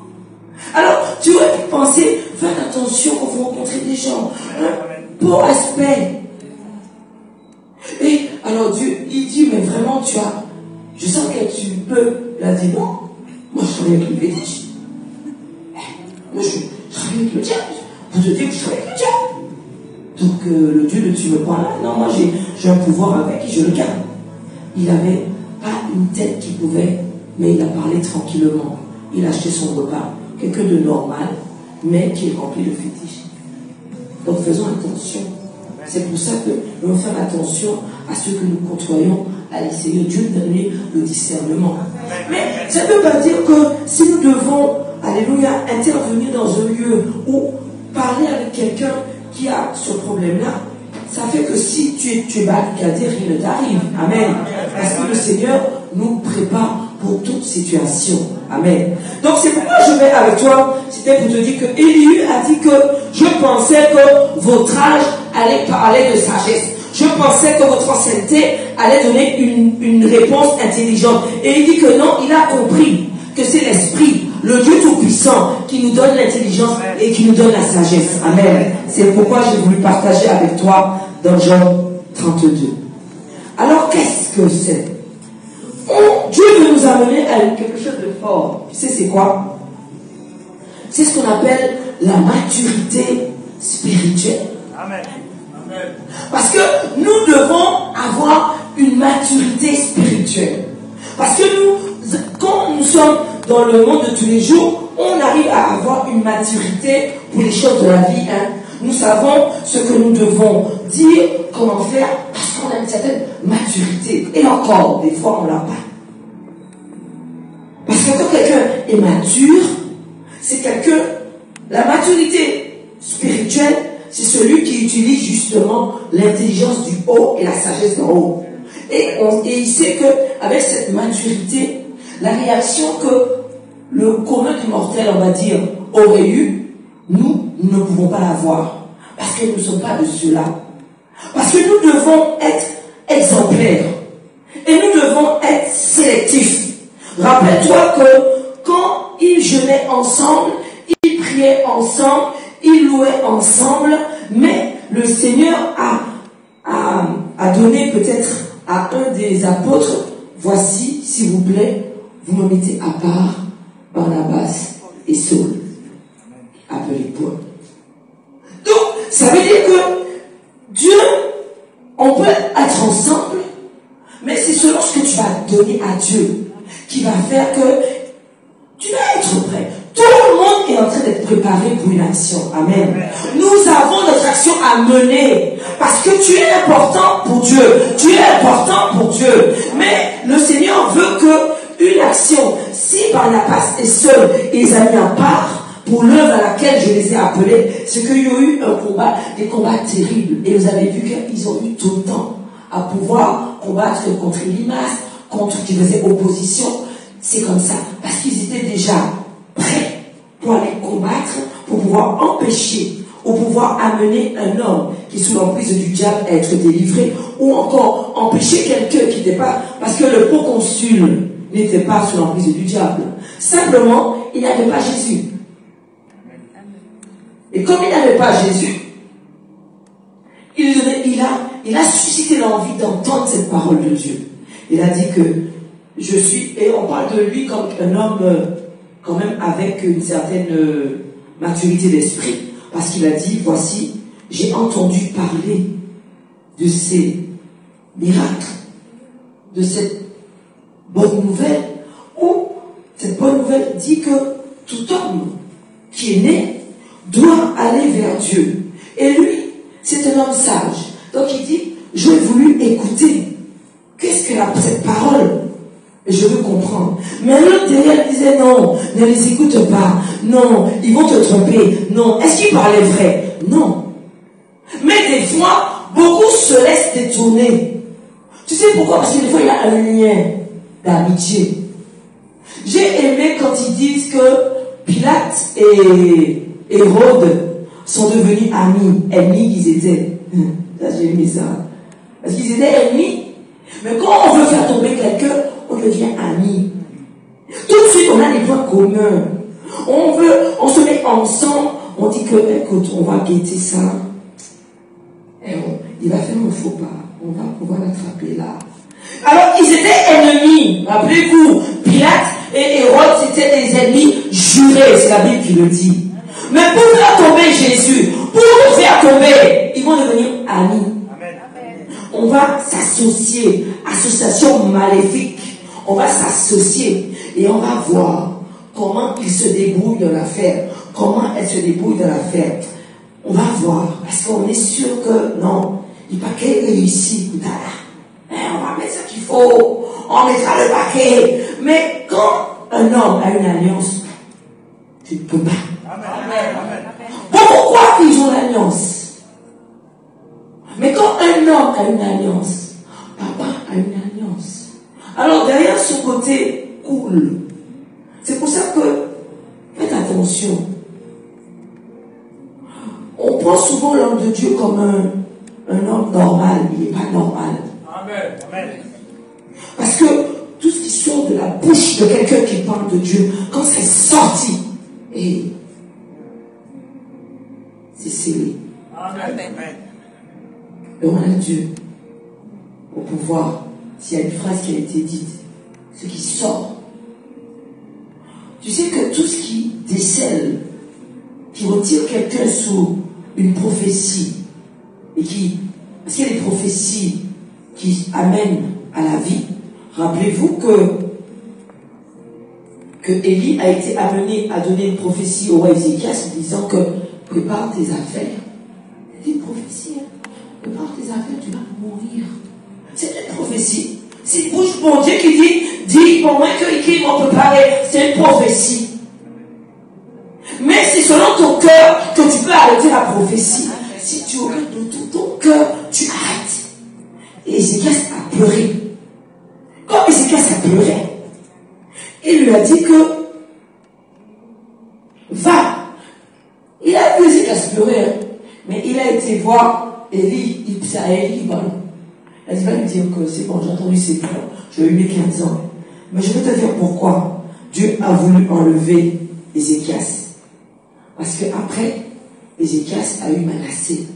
Alors, tu aurais pu penser, faites attention quand vous rencontrez des gens. Beau aspect. Et alors Dieu, il dit, mais vraiment, je sens que tu peux. Il a dit, non, moi je travaille avec les fiches. Moi je travaille avec le diable. Vous te dites que je travaille avec le diable. Donc le Dieu de tu me prends là. Non, moi j'ai un pouvoir avec et je le garde. Il n'avait pas une tête qui pouvait, mais il a parlé tranquillement. Il a acheté son repas. Quelqu'un de normal, mais qui est rempli de fétiches. Donc faisons attention. C'est pour ça que nous devons faire attention à ceux que nous côtoyons, à l'essayer. Dieu donne le discernement. Mais ça ne veut pas dire que si nous devons, alléluia, intervenir dans un lieu ou parler avec quelqu'un qui a ce problème-là, ça fait que si tu es barricadé, rien ne t'arrive. Amen. Parce que le Seigneur nous prépare pour toute situation. Amen. Donc c'est pourquoi je vais avec toi. C'était pour te dire que Élie a dit que je pensais que votre âge allait parler de sagesse. Je pensais que votre ancienneté allait donner une réponse intelligente. Et il dit que non, il a compris que c'est l'Esprit, le Dieu Tout-Puissant, qui nous donne l'intelligence et qui nous donne la sagesse. Amen. C'est pourquoi j'ai voulu partager avec toi dans Jean 32. Alors qu'est-ce que c'est? Dieu veut nous amener à quelque chose de fort. Tu sais c'est quoi? C'est ce qu'on appelle la maturité spirituelle. Amen. Parce que nous devons avoir une maturité spirituelle. Parce que nous, quand nous sommes dans le monde de tous les jours, on arrive à avoir une maturité pour les choses de la vie. Hein. Nous savons ce que nous devons dire, comment faire, parce qu'on a une certaine maturité. Et encore, des fois, on ne l'a pas. Parce que quand quelqu'un est mature, c'est quelqu'un, la maturité spirituelle, c'est celui qui utilise justement l'intelligence du haut et la sagesse d'en haut. Et il sait qu'avec cette maturité, la réaction que le commun des mortels, on va dire, aurait eu, nous ne pouvons pas l'avoir. Parce que nous ne sommes pas de ceux-là. Parce que nous devons être exemplaires. Et nous devons être sélectifs. Rappelle-toi que quand ils jeûnaient ensemble, ils priaient ensemble, ils louaient ensemble, mais le Seigneur a donné peut-être à un des apôtres, voici, s'il vous plaît, vous me mettez à part Barnabas et Saul. Appelez-moi. Donc, ça veut dire que Dieu, on peut être ensemble, mais c'est selon ce que tu vas donner à Dieu qui va faire que tu vas être prêt. Tout le monde est en train d'être préparé pour une action. Amen. Nous avons notre action à mener parce que tu es important pour Dieu. Tu es important pour Dieu. Mais le Seigneur veut que une action, si Barnabas est seul et ils ont mis à part pour l'œuvre à laquelle je les ai appelés, c'est qu'il y a eu un combat, des combats terribles. Et vous avez vu qu'ils ont eu tout le temps à pouvoir combattre contre Limas, contre qui faisait opposition. C'est comme ça. Parce qu'ils étaient déjà prêts pour aller combattre, pour pouvoir empêcher, ou pouvoir amener un homme qui est sous l'emprise du diable à être délivré, ou encore empêcher quelqu'un qui n'était pas, parce que le proconsul n'était pas sous l'emprise du diable. Simplement, il n'avait pas Jésus. Et comme il n'avait pas Jésus, il a suscité l'envie d'entendre cette parole de Dieu. Il a dit que je suis, et on parle de lui comme un homme quand même avec une certaine maturité d'esprit, parce qu'il a dit, voici, j'ai entendu parler de ces miracles, de cette bonne nouvelle, où cette bonne nouvelle dit que tout homme qui est né doit aller vers Dieu. Et lui, c'est un homme sage. Donc il dit, j'ai voulu écouter. Qu'est-ce que cette parole? Et je veux comprendre. Mais l'autre derrière disait non, ne les écoute pas. Non, ils vont te tromper. Non, est-ce qu'il parlait vrai? Non. Mais des fois, beaucoup se laissent détourner. Tu sais pourquoi? Parce que des fois, il y a un lien d'amitié. J'ai aimé quand ils disent que Pilate et Hérode sont devenus amis. Ennemis qu'ils étaient. Là, j'ai aimé ça. Parce qu'ils étaient ennemis. Mais quand on veut faire tomber quelqu'un, on devient amis. Tout de suite, on a des points communs. On se met ensemble, on dit que, écoute, on va guetter ça. Et il va faire un faux pas. On va pouvoir l'attraper là. Alors, ils étaient ennemis. Rappelez-vous, Pilate et Hérode, c'était des ennemis jurés. C'est la Bible qui le dit. Mais pour faire tomber Jésus, pour le faire tomber, ils vont devenir amis. On va s'associer, association maléfique. On va s'associer et on va voir comment ils se débrouillent dans l'affaire, comment elle se débrouille dans l'affaire. On va voir, parce qu'on est sûr que non, il paquet réussit, on va mettre ce qu'il faut, on mettra le paquet. Mais quand un homme a une alliance, tu ne peux pas. Pourquoi ils ont l'alliance? Mais quand un homme a une alliance, papa a une alliance. Alors derrière ce côté cool, c'est pour ça que faites attention. On prend souvent l'homme de Dieu comme un homme normal. Il n'est pas normal. Amen. Parce que tout ce qui sort de la bouche de quelqu'un qui parle de Dieu, quand c'est sorti, et c'est scellé. Amen. Et on a Dieu pour pouvoir, s'il y a une phrase qui a été dite, ce qui sort. Tu sais que tout ce qui décèle, qui retire quelqu'un sous une prophétie, et parce qu'il y a des prophéties qui amènent à la vie. Rappelez-vous que Élie a été amené à donner une prophétie au roi Ézéchias en disant que prépare tes affaires. C'est une prophétie, hein? Prépare tes affaires, tu vas mourir. C'est une prophétie. C'est une bouche pour Dieu qui dit pour moi qu'ils m'ont préparé. C'est une prophétie. Mais c'est selon ton cœur que tu peux arrêter la prophétie. Si tu regardes de tout ton cœur, tu arrêtes. Et Ézéchias a pleuré. Quand Ézéchias a pleuré, il lui a dit que va. Il a vu Ézéchias pleurer, hein, mais il a été voir Élie. C'est à Élie, voilà. Elle va lui dire que c'est bon, j'ai entendu ses pleurs, j'ai eu mes 15 ans. Mais je vais te dire pourquoi Dieu a voulu enlever Ézéchias. Parce qu'après, Ézéchias a eu Manassé.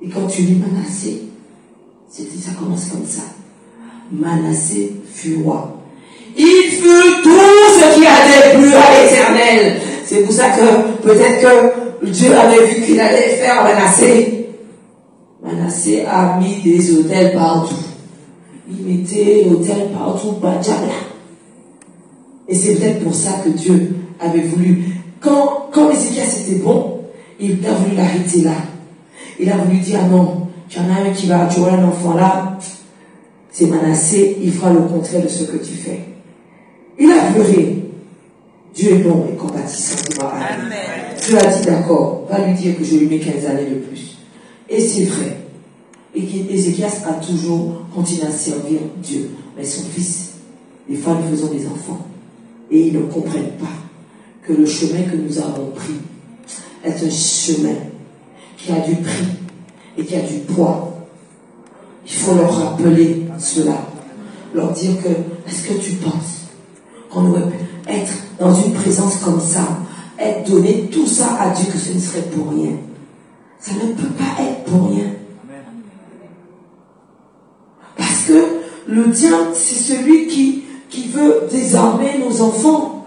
Et quand tu lis Manassé, ça commence comme ça. Manassé fut roi. Il fut tout ce qui avait plu à l'Éternel. C'est pour ça que peut-être que Dieu avait vu qu'il allait faire Manassé. Manassé a mis des hôtels partout. Il mettait hôtels partout, Badjala. Et c'est peut-être pour ça que Dieu avait voulu. Quand Ézéchias était bon, il a voulu l'arrêter là. Il a voulu dire, ah non, tu en as un qui va, tu auras un enfant là, c'est Manassé, il fera le contraire de ce que tu fais. Il a pleuré. Dieu est bon et compatissant. Amen. Dieu a dit, d'accord, va lui dire que je lui mets 15 années de plus. Et c'est vrai. Et Ézéchias a toujours continué à servir Dieu. Mais son fils, des fois nous faisons des enfants. Et ils ne comprennent pas que le chemin que nous avons pris est un chemin qui a du prix et qui a du poids. Il faut leur rappeler cela. Leur dire que, est-ce que tu penses qu'on aurait pu être dans une présence comme ça, être donné tout ça à Dieu, que ce ne serait pour rien? Ça ne peut pas être pour rien. Parce que le diable, c'est celui qui veut désarmer nos enfants.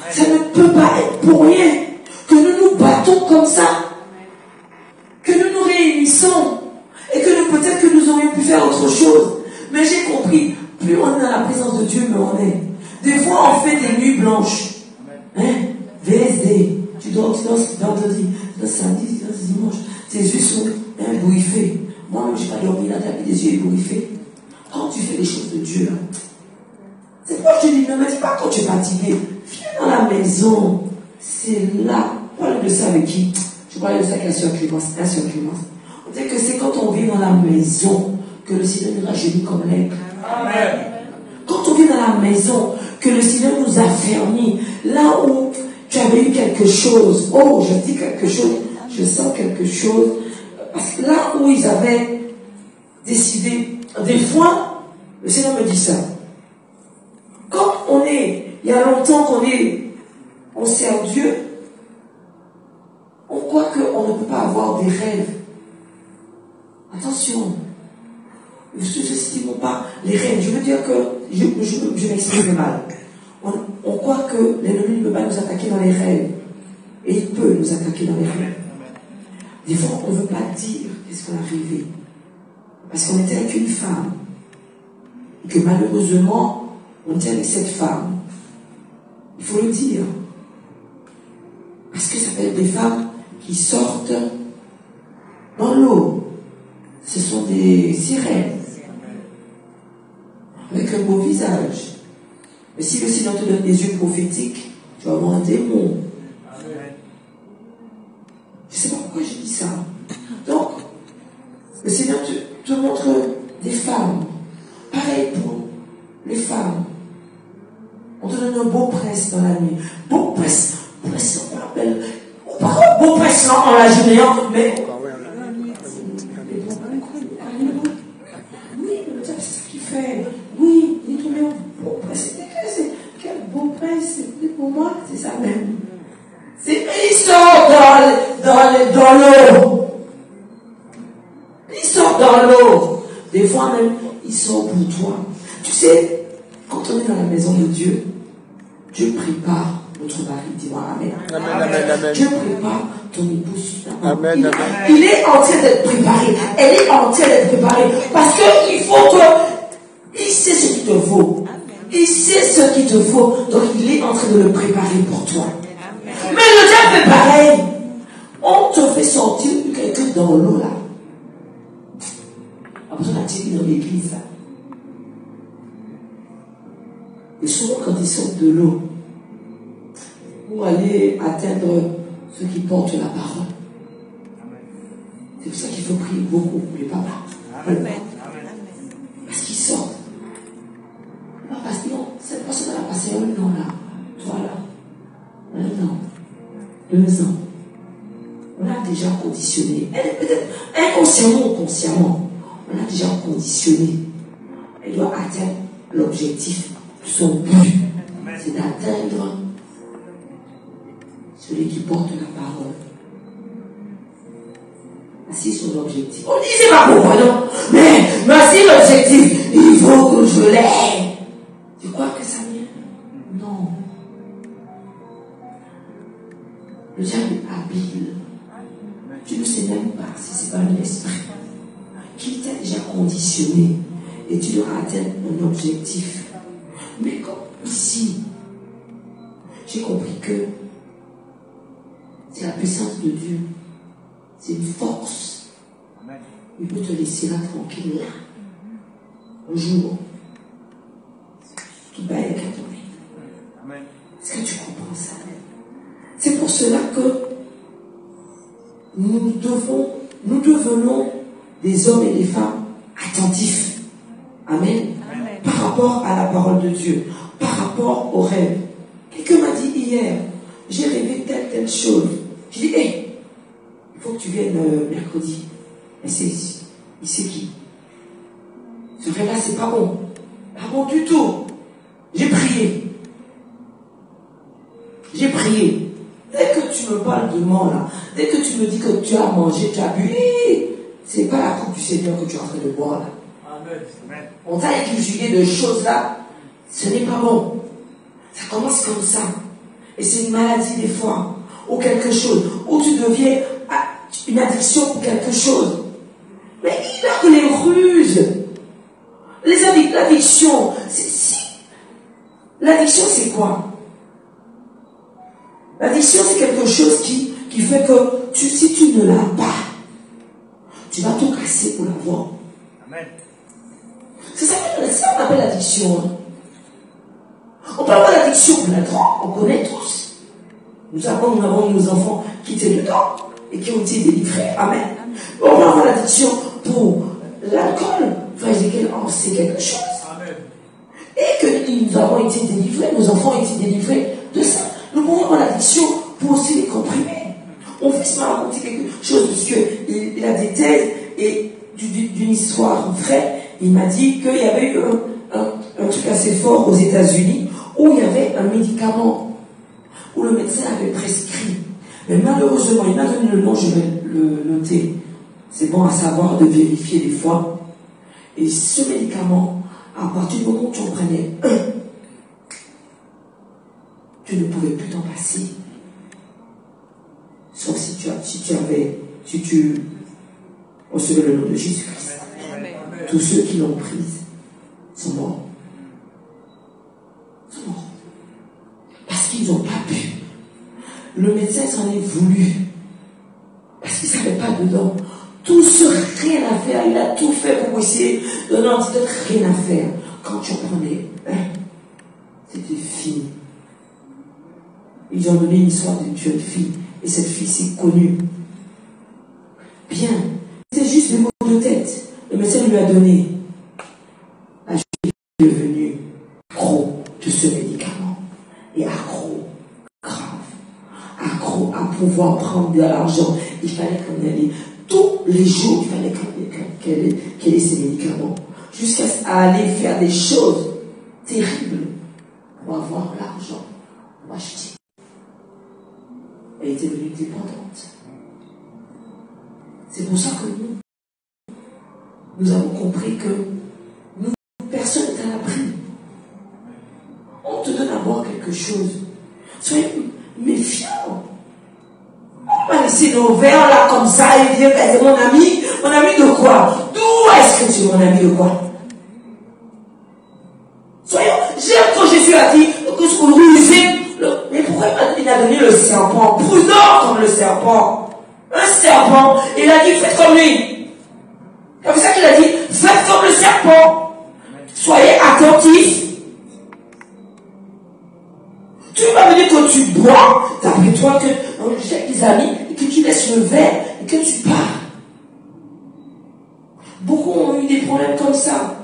Ça ne peut pas être pour rien que nous nous battons comme ça, que nous nous réunissons et que peut-être que nous aurions pu faire autre chose. Mais j'ai compris, plus on est dans la présence de Dieu, mieux on est. Des fois, on fait des nuits blanches. Hein? VSD. Tu dors vendredi, tu dors samedi, tu dors dimanche. Tes yeux sont ébouriffés. Moi-même, je n'ai pas dormi là, t'as mis des yeux ébouriffés. Quand tu fais les choses de Dieu, là, c'est pourquoi je te dis, ne me dis pas quand tu es fatigué. Viens dans la maison. C'est là. Je parlais de ça avec qui? Je parlais de ça avec la sœur Clémence. On dit que c'est quand on vit dans la maison que le Seigneur nous rajeunit comme l'aigle. Amen. Quand on vit dans la maison, que le Seigneur nous affermit. Là où tu avais eu quelque chose. Oh, je dis quelque chose. Je sens quelque chose. Parce que là où ils avaient décidé, des fois, le Seigneur me dit ça. Quand on est, il y a longtemps on sert Dieu, on croit qu'on ne peut pas avoir des rêves. Attention. Je n'estime pas les rêves. Je veux dire que, je m'exprime mal. On croit que l'ennemi ne peut pas nous attaquer dans les rêves. Et il peut nous attaquer dans les rêves. Des fois, on ne veut pas dire qu'est-ce qu'on a rêvé. Parce qu'on était avec une femme. Et que malheureusement, on était avec cette femme. Il faut le dire. Parce que ça peut être des femmes qui sortent dans l'eau. Ce sont des sirènes. Avec un beau visage. Mais si le Seigneur te donne des yeux prophétiques, tu vas avoir un démon. Je ne sais pas pourquoi je dis ça. Donc, le Seigneur te montre des femmes. Pareil pour les femmes. On te donne un beau prince dans la nuit. Beau prince, on l'appelle. Beau prince en la journée, mais. Oui, c'est ça qu'il fait. Oui, il est tombé au beau prince. Quel beau prince, pour moi, c'est ça même. Il sort dans l'eau. Il sort dans l'eau. Des fois même, il sort pour toi. Tu sais, quand on est dans la maison de Dieu, Dieu prépare notre mari. Dis-moi Amen. Amen. Dieu prépare ton épouse. Amen. Il est en train d'être préparé. Elle est en train d'être préparée. Parce qu'il faut que... Il sait ce qu'il te faut. Il sait ce qu'il te faut. Donc il est en train de le préparer pour toi. Mais le diable fait pareil. On te fait sortir quelqu'un dans l'eau là. Après on a tiré dans l'église là. Et souvent quand ils sortent de l'eau, pour aller atteindre ceux qui portent la parole. C'est pour ça qu'il faut prier beaucoup pour les papas. Parce qu'ils sortent. Non, parce que non, cette personne a passé un an là. Voilà. 1 an. 2 ans. On l'a déjà conditionné. Elle est peut-être inconsciemment ou consciemment. On l'a déjà conditionné. Elle doit atteindre l'objectif. Son but, c'est d'atteindre celui qui porte la parole. Voici son objectif. On dit c'est pas pourquoi non. Mais voici l'objectif. Il faut que je l'aie. Tu crois que ça vient? Non. Le diable est habile. Tu ne sais même pas si c'est pas un esprit qui t'a déjà conditionné et tu dois atteindre un objectif. Mais comme ici, j'ai compris que c'est la puissance de Dieu. C'est une force. Il peut te laisser là tranquille là. Un jour, tout va être catholique. Est-ce que tu comprends ça? C'est pour cela que nous devenons des hommes et des femmes attentifs. Amen. Par rapport à la parole de Dieu, par rapport aux rêves. Quelqu'un m'a dit hier, j'ai rêvé telle chose. Je dis, hé, il faut que tu viennes mercredi. Mais c'est qui? Ce rêve-là, c'est pas bon. Pas bon du tout. J'ai prié. Dès que tu me parles de mort là, dès que tu me dis que tu as mangé, tu as bu, c'est pas la coupe du Seigneur que tu es en train de boire là. On t'a inculqué de choses là, ce n'est pas bon. Ça commence comme ça. Et c'est une maladie des fois, ou quelque chose, ou tu deviens une addiction pour quelque chose. Mais il a que les ruses. L'addiction, l'addiction c'est quoi? L'addiction c'est quelque chose qui fait que si tu ne l'as pas, tu vas tout casser pour l'avoir. Amen. C'est ça qu'on appelle l'addiction. Hein. On parle pas d'addiction pour la drogue, on connaît tous. Nous avons nos enfants qui étaient dedans et qui ont été délivrés. Amen. On parle pas d'addiction pour l'alcool. Frère Ezekiel en sait quelque chose. Amen. Et que nous avons été délivrés, nos enfants ont été délivrés de ça. Nous pouvons avoir l'addiction pour aussi les comprimés. Mon fils m'a raconté quelque chose parce qu'il a des thèses et d'une histoire, un frère, il m'a dit qu'il y avait eu un truc assez fort aux États-Unis où il y avait un médicament où le médecin avait prescrit. Mais malheureusement, il m'a donné le nom, je vais le noter. C'est bon à savoir de vérifier des fois. Et ce médicament, à partir du moment où tu en prenais un, tu ne pouvais plus t'en passer. Sauf si tu avais si tu recevais le nom de Jésus-Christ. Tous ceux qui l'ont prise sont morts. Sont morts. Parce qu'ils n'ont pas pu. Le médecin s'en est voulu. Parce qu'il ne savait pas dedans. Tout ce rien à faire, il a tout fait pour essayer de donner un antidote, rien à faire. Quand tu en prenais un, c'était fini. Ils ont donné une histoire d'une jeune fille. Et cette fille s'est connue. Bien. C'est juste des mots de tête. Le médecin lui a donné. La jeune fille est devenue accro de ce médicament. Et accro, grave. Accro à pouvoir prendre de l'argent. Il fallait qu'on allait. Tous les jours, il fallait qu'elle ait ces médicaments. Jusqu'à aller faire des choses terribles pour avoir l'argent pour acheter. Elle était devenue dépendante. C'est pour ça que nous avons compris que personne n'est à l'abri. On te donne à boire quelque chose. Soyez méfiants. On va laisser nos verres là comme ça et dire c'est mon ami. Mon ami de quoi? D'où est-ce que tu es mon ami de quoi? Soyons, j'aime quand Jésus a dit que ce qu'on rusait. Mais pourquoi il a donné le serpent? Prudent comme le serpent. Un serpent. Il a dit faites comme lui. C'est pour ça qu'il a dit faites comme le serpent. Soyez attentifs. Tu vas me dire que tu bois, d'après toi, que j'ai des amis, et que tu laisses le verre, et que tu pars. Beaucoup ont eu des problèmes comme ça.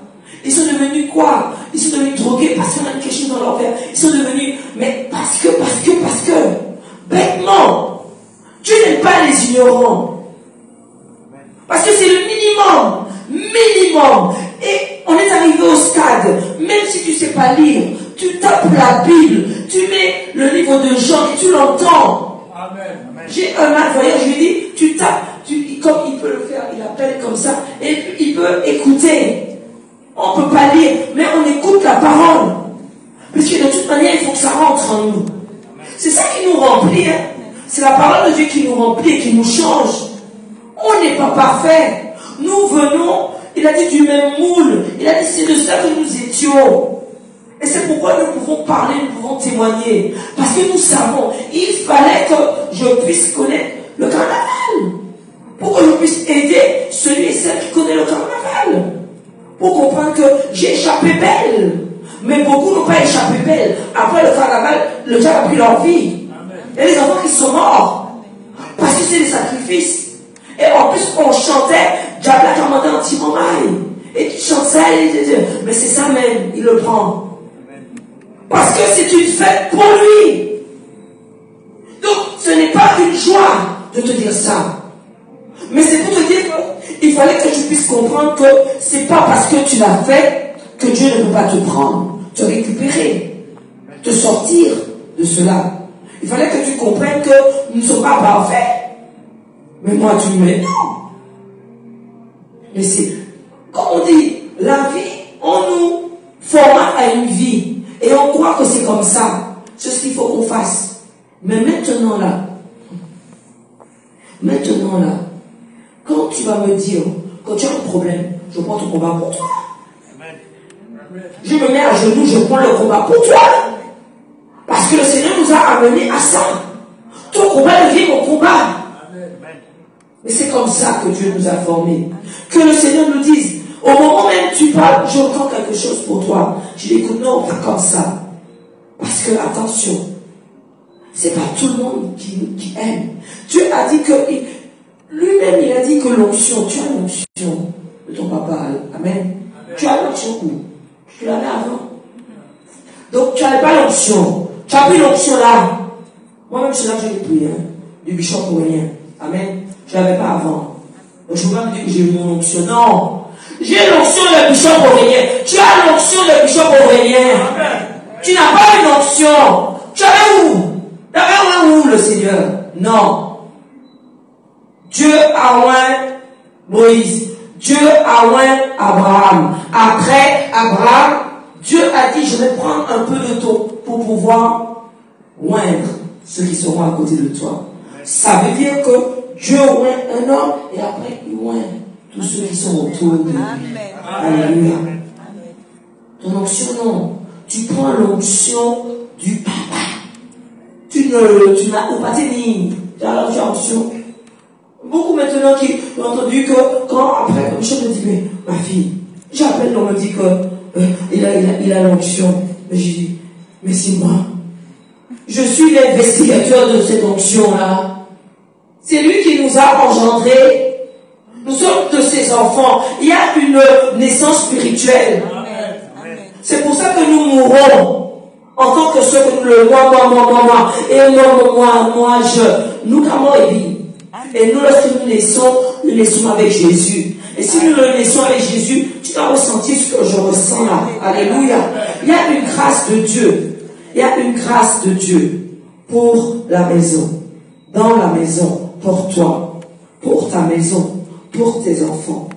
Ils sont devenus quoi? Ils sont devenus drogués parce qu'on a quelque chose dans leur verre. Ils sont devenus, mais parce que, bêtement, Dieu n'aime pas les ignorants. Parce que c'est le minimum. Et on est arrivé au stade, même si tu ne sais pas lire, tu tapes la Bible, tu mets le livre de Jean et tu l'entends. J'ai un mal voyage, je lui dis, tu tapes, comme il peut le faire, il appelle comme ça, et il peut écouter. On ne peut pas lire, mais on écoute la parole. Parce que de toute manière, il faut que ça rentre en nous. C'est ça qui nous remplit. Hein. C'est la parole de Dieu qui nous remplit et qui nous change. On n'est pas parfait. Nous venons, il a dit du même moule. Il a dit c'est de ça que nous étions. Et c'est pourquoi nous pouvons parler, nous pouvons témoigner. Parce que nous savons, il fallait que je puisse connaître le carnaval. Pour que je puisse aider celui et celle qui connaît le carnaval. Pour comprendre que j'ai échappé belle. Mais beaucoup n'ont pas échappé belle. Après le carnaval, le diable a pris leur vie. Il y a des enfants qui sont morts. Parce que c'est des sacrifices. Et en plus, on chantait, diable a commandé un petit momaille. Et tu chantes ça, mais c'est ça même, il le prend. Parce que c'est une fête pour lui. Donc, ce n'est pas une joie de te dire ça. Mais c'est pour te dire qu'il fallait que tu puisses comprendre que c'est pas parce que tu l'as fait que Dieu ne peut pas te prendre, te récupérer, te sortir de cela. Il fallait que tu comprennes que nous ne sommes pas parfaits. Mais moi, tu me dis non. Mais c'est, comme on dit, la vie, on nous formate à une vie. Et on croit que c'est comme ça. C'est ce qu'il faut qu'on fasse. Mais maintenant là, quand tu vas me dire, quand tu as un problème, je prends ton combat pour toi. Je me mets à genoux, je prends le combat pour toi. Parce que le Seigneur nous a amenés à ça. Ton combat devient mon combat. Mais c'est comme ça que Dieu nous a formés. Que le Seigneur nous dise, au moment même où tu parles, j'entends quelque chose pour toi. Je dis, écoute, non, pas comme ça. Parce que, attention, c'est pas tout le monde qui aime. Dieu a dit que, lui-même, il a dit que l'onction, tu as l'onction de ton papa. Amen. Tu as l'onction où? Tu l'avais avant. Donc, tu n'avais pas l'onction. Tu as pris l'onction là. Moi-même, c'est là que j'ai pris, hein, du bishop ourélien. Amen. Je ne l'avais pas avant. Donc, je ne peux pas me dire que j'ai eu mon onction. Non. J'ai l'onction de bishop ourélien. Tu as l'onction de bishop aurélien. Tu n'as pas une onction. Tu avais où? Tu avais où le Seigneur? Non. Dieu a oint Moïse. Dieu a oint Abraham. Après Abraham, Dieu a dit, je vais prendre un peu de toi pour pouvoir oindre ceux qui seront à côté de toi. Ça veut dire que Dieu oint un homme et après il oint tous ceux qui sont autour de lui. Alléluia. Ton onction, non. Tu prends l'onction du papa. Tu n'as pas ni. Tu as l'onction. Beaucoup maintenant qui ont entendu que quand après, comme je me dis, mais ma fille, j'appelle, on me dit que il a l'onction. Mais je dis, mais c'est moi. Je suis l'investigateur de cette onction-là. C'est lui qui nous a engendrés. Nous sommes de ses enfants. Il y a une naissance spirituelle. C'est pour ça que nous mourons. En tant que ceux que nous le moi. Et moi, nous, comment il vit. Et nous, lorsque nous naissons avec Jésus. Et si nous le naissons avec Jésus, tu dois ressentir ce que je ressens là. Alléluia. Il y a une grâce de Dieu. Il y a une grâce de Dieu pour la maison. Dans la maison, pour toi, pour ta maison, pour tes enfants.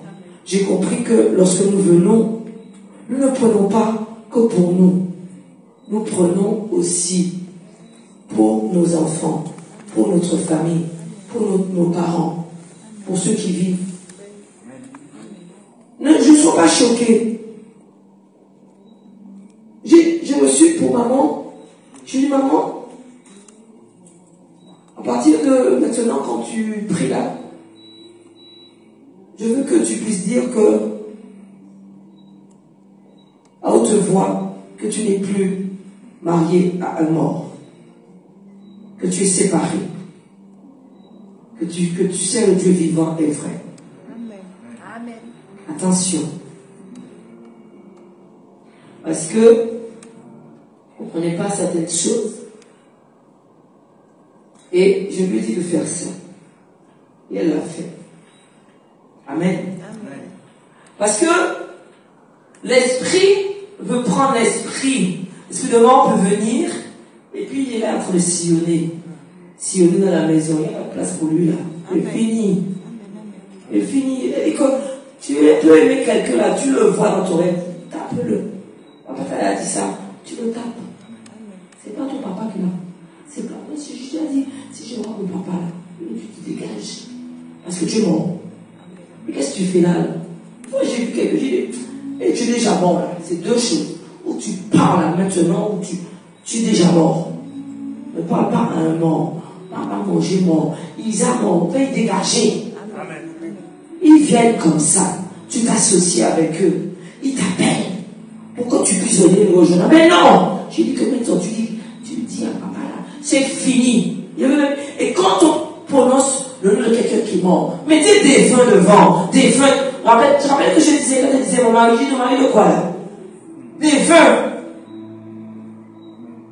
J'ai compris que lorsque nous venons, nous ne prenons pas que pour nous. Nous prenons aussi pour nos enfants, pour notre famille, pour nos parents, pour ceux qui vivent. Je ne sois pas choqué. J'ai reçu pour maman, j'ai dit maman, à partir de maintenant quand tu pries là, je veux que tu puisses dire que, à haute voix, que tu n'es plus marié à un mort, que tu es séparé, que tu sais le Dieu vivant et vrai. Amen. Attention. Parce que vous ne comprenez pas certaines choses. Et je lui ai dit de faire ça. Et elle l'a fait. Amen. Amen. Parce que l'esprit veut prendre l'esprit. L'esprit de mort peut venir et puis il est là en train de sillonner. Sillonner dans la maison. Il n'y a pas de place pour lui là. Il finit. Il finit. Et quand tu peux aimer quelqu'un là, tu le vois dans ton rêve. Tape-le. Papa t'a dit ça. Tu le tapes. C'est pas ton papa qui l'a. C'est pas moi. Si je t'ai dit, si je vois mon papa là, tu te dégages. Parce que tu es mort. Mais qu'est-ce que tu fais là? Moi j'ai vu quelque chose. Et tu es déjà mort là. C'est deux choses. Ou tu parles là maintenant, ou tu es déjà mort. Ne parle pas à un mort. Parle pas à manger mort. Ils sont morts. On peut y dégager. Ils viennent comme ça. Tu t'associes avec eux. Ils t'appellent. Pour que tu puisses venir le rejoindre. Mais non! J'ai dit que maintenant tu dis à papa là, c'est fini. Et quand on prononce le nom de quelqu'un qui est mort, mettez des défunts devant. Défunts. Tu te rappelles que je disais, quand je disais mon mari, je dis ton mari de quoi là? Défunts.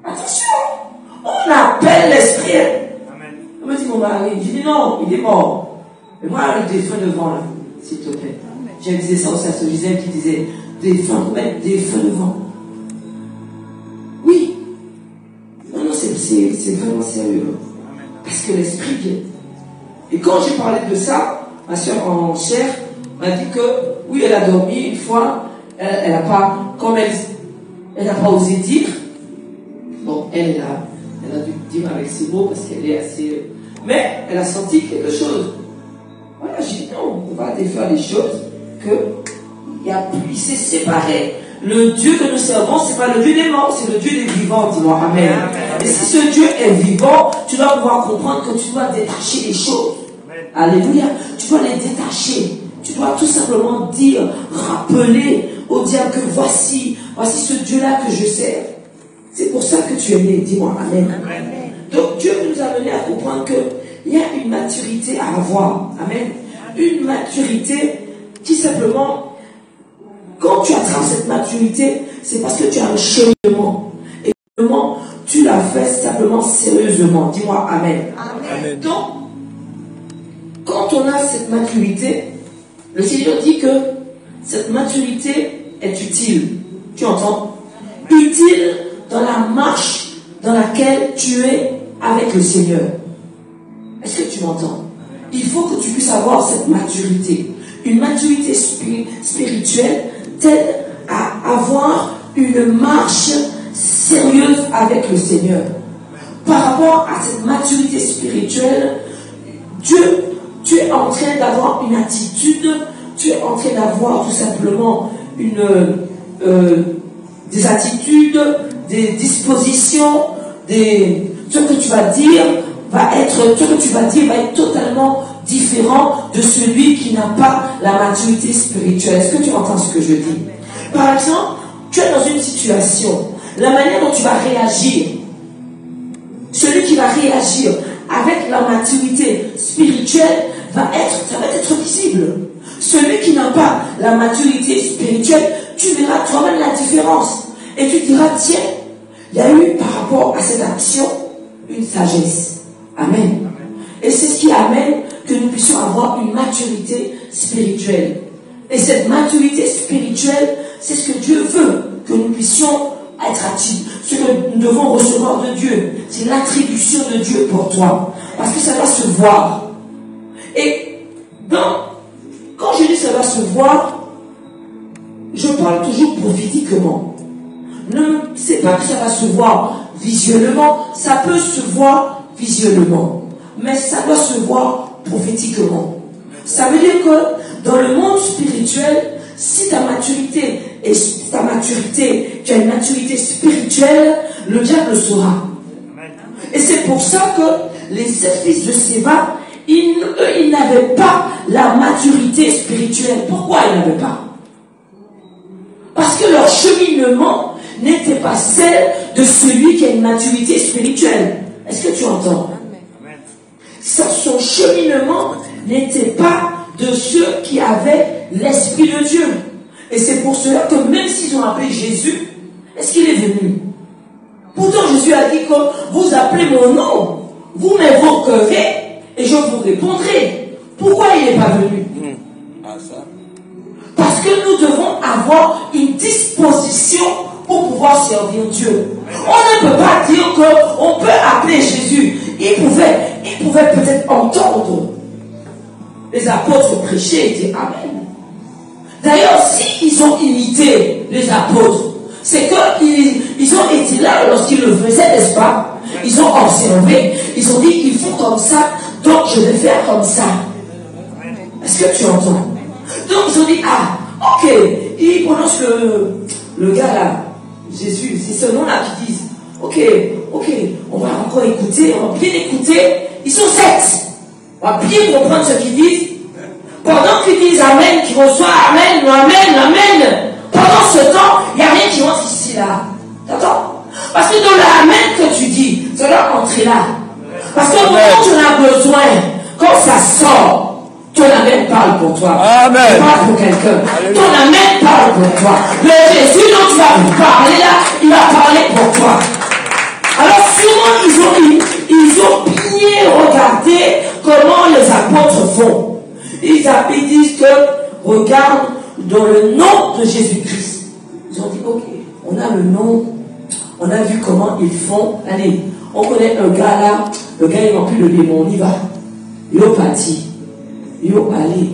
Attention! On appelle l'esprit. On me dit mon mari, je dis non, il est mort. Mais moi, le défunt devant là, s'il te plaît. Je disais ça aussi à ce Gisèle qui disait défunt, mettre défunt devant. Oui. Non, c'est vraiment sérieux. Parce que l'esprit vient. Et quand j'ai parlé de ça, ma soeur en chair m'a dit que, oui, elle a dormi une fois, elle n'a pas, comme elle n'a pas osé dire. Bon, elle a dû dire avec ses mots parce qu'elle est assez. Mais elle a senti quelque chose. Voilà, j'ai dit non, on va défaire les choses il s'est séparé. Le Dieu que nous servons, ce n'est pas le Dieu des morts, c'est le Dieu des vivants, dis-moi Amen. Et si ce Dieu est vivant, tu dois pouvoir comprendre que tu dois détacher les choses. Alléluia. Tu dois les détacher. Tu dois tout simplement dire, rappeler au diable que voici ce Dieu-là que je sers. C'est pour ça que tu es né, dis-moi Amen. Donc Dieu veut nous amener à comprendre qu'il y a une maturité à avoir. Amen. Une maturité qui simplement, quand tu attrapes cette maturité, c'est parce que tu as un cheminement. Et vraiment, tu l'as fait simplement sérieusement. Dis-moi Amen. Amen. Donc, quand on a cette maturité, le Seigneur dit que cette maturité est utile. Tu entends? Utile dans la marche dans laquelle tu es avec le Seigneur. Est-ce que tu m'entends? Il faut que tu puisses avoir cette maturité. Une maturité spirituelle t'aide à avoir une marche sérieuse avec le Seigneur. Par rapport à cette maturité spirituelle, Dieu tu es en train d'avoir une attitude, tu es en train d'avoir tout simplement des attitudes, des dispositions, ce que tu vas dire va être totalement différent de celui qui n'a pas la maturité spirituelle. Est-ce que tu entends ce que je dis? Par exemple, tu es dans une situation, la manière dont tu vas réagir, celui qui va réagir avec la maturité spirituelle ça va être visible. Celui qui n'a pas la maturité spirituelle, tu verras toi-même la différence. Et tu diras, tiens, il y a eu par rapport à cette action une sagesse. Amen. Et c'est ce qui amène que nous puissions avoir une maturité spirituelle. Et cette maturité spirituelle, c'est ce que Dieu veut, que nous puissions être actifs. Ce que nous devons recevoir de Dieu, c'est l'attribution de Dieu pour toi. Parce que ça va se voir. Et quand je dis ça va se voir, je parle toujours prophétiquement. Ne sais pas que ça va se voir visuellement, ça peut se voir visuellement, mais ça doit se voir prophétiquement. Ça veut dire que dans le monde spirituel, si ta maturité tu as une maturité spirituelle, le diable le saura. Et c'est pour ça que les fils de Séba, ils n'avaient pas la maturité spirituelle. Pourquoi ils n'avaient pas? Parce que leur cheminement n'était pas celle de celui qui a une maturité spirituelle. Est-ce que tu entends? Son cheminement n'était pas de ceux qui avaient l'Esprit de Dieu. Et c'est pour cela que même s'ils ont appelé Jésus, est-ce qu'il est venu? Pourtant Jésus a dit que vous appelez mon nom, vous m'invoquerez et je vous répondrai. Pourquoi il n'est pas venu? Parce que nous devons avoir une disposition pour pouvoir servir Dieu. On ne peut pas dire qu'on peut appeler Jésus. Il pouvait peut-être entendre les apôtres prêcher et dire Amen. D'ailleurs, s'ils ont imité les apôtres, c'est qu'ils ont été là lorsqu'ils le faisaient, n'est-ce pas? Ils ont observé, ils ont dit, ils font comme ça, donc je vais faire comme ça. Est-ce que tu entends? Donc ils ont dit, ok, ils prononcent le gars là, Jésus, c'est ce nom-là qu'ils disent. Ok, on va encore écouter, on va bien écouter. Ils sont 7. On va bien comprendre ce qu'ils disent. Pendant qu'ils disent Amen, qu'ils reçoivent Amen, Amen. Pendant ce temps, il n'y a rien qui entre ici là. T'entends? Parce que dans le Amen que tu dis, ça doit entrer là. Parce que quand tu en as besoin, quand ça sort, ton Amen parle pour toi. Amen. Tu parles pour quelqu'un. Ton Amen parle pour toi. Le Jésus dont tu vas parler là, il va parler pour toi. Alors sûrement ils ont bien regardé comment les apôtres font. Ils disent que regarde dans le nom de Jésus-Christ. Ils ont dit ok, on a le nom, on a vu comment ils font. Allez, on connaît un gars là, le gars il remplit le démon, on y va. Il est parti. Allez.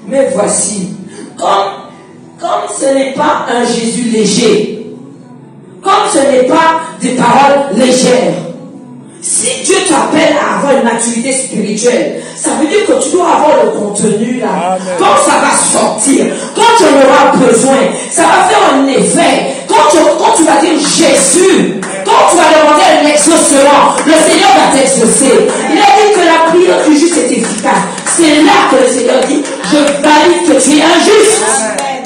Mais voici, comme ce n'est pas un Jésus léger, comme ce n'est pas des paroles légères, si Dieu t'appelle à avoir une maturité spirituelle, ça veut dire que tu dois avoir le contenu là. Amen. Quand ça va sortir, quand tu en auras besoin, ça va faire un effet. Quand tu vas dire Jésus, quand tu vas demander un exaucement, le Seigneur va t'exaucer. Il a dit que la prière du juste est efficace. C'est là que le Seigneur dit, je valide que tu es injuste. Amen.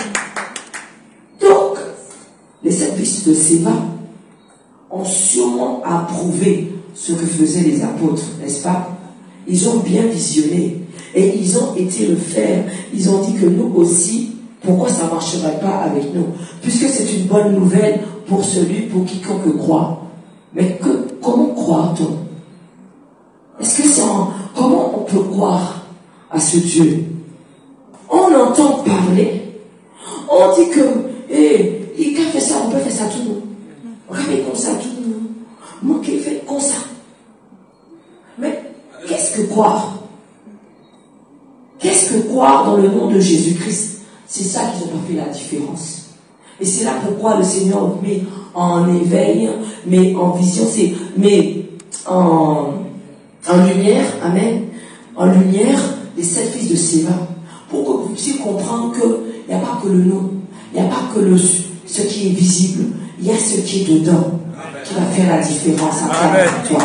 Donc, les 7 fils de Séba ont sûrement approuvé ce que faisaient les apôtres, n'est-ce pas? Ils ont bien visionné et ils ont été le faire. Ils ont dit que nous aussi, pourquoi ça ne marcherait pas avec nous? Puisque c'est une bonne nouvelle pour quiconque croit. Mais comment croit-on? Est-ce que comment on peut croire à ce Dieu? On entend parler, on dit que il a fait ça, on peut faire ça tout nous. On peut faire comme ça tout nous. Moi qui fait comme ça. Mais qu'est-ce que croire? Qu'est-ce que croire dans le nom de Jésus-Christ? C'est ça qu'ils ont pas fait la différence. Et c'est là pourquoi le Seigneur met en éveil, met en vision, met en lumière, amen, en lumière les 7 fils de Séva, pour que vous puissiez comprendre qu'il n'y a pas que le nom, il n'y a pas que ce qui est visible, il y a ce qui est dedans qui va faire la différence à toi.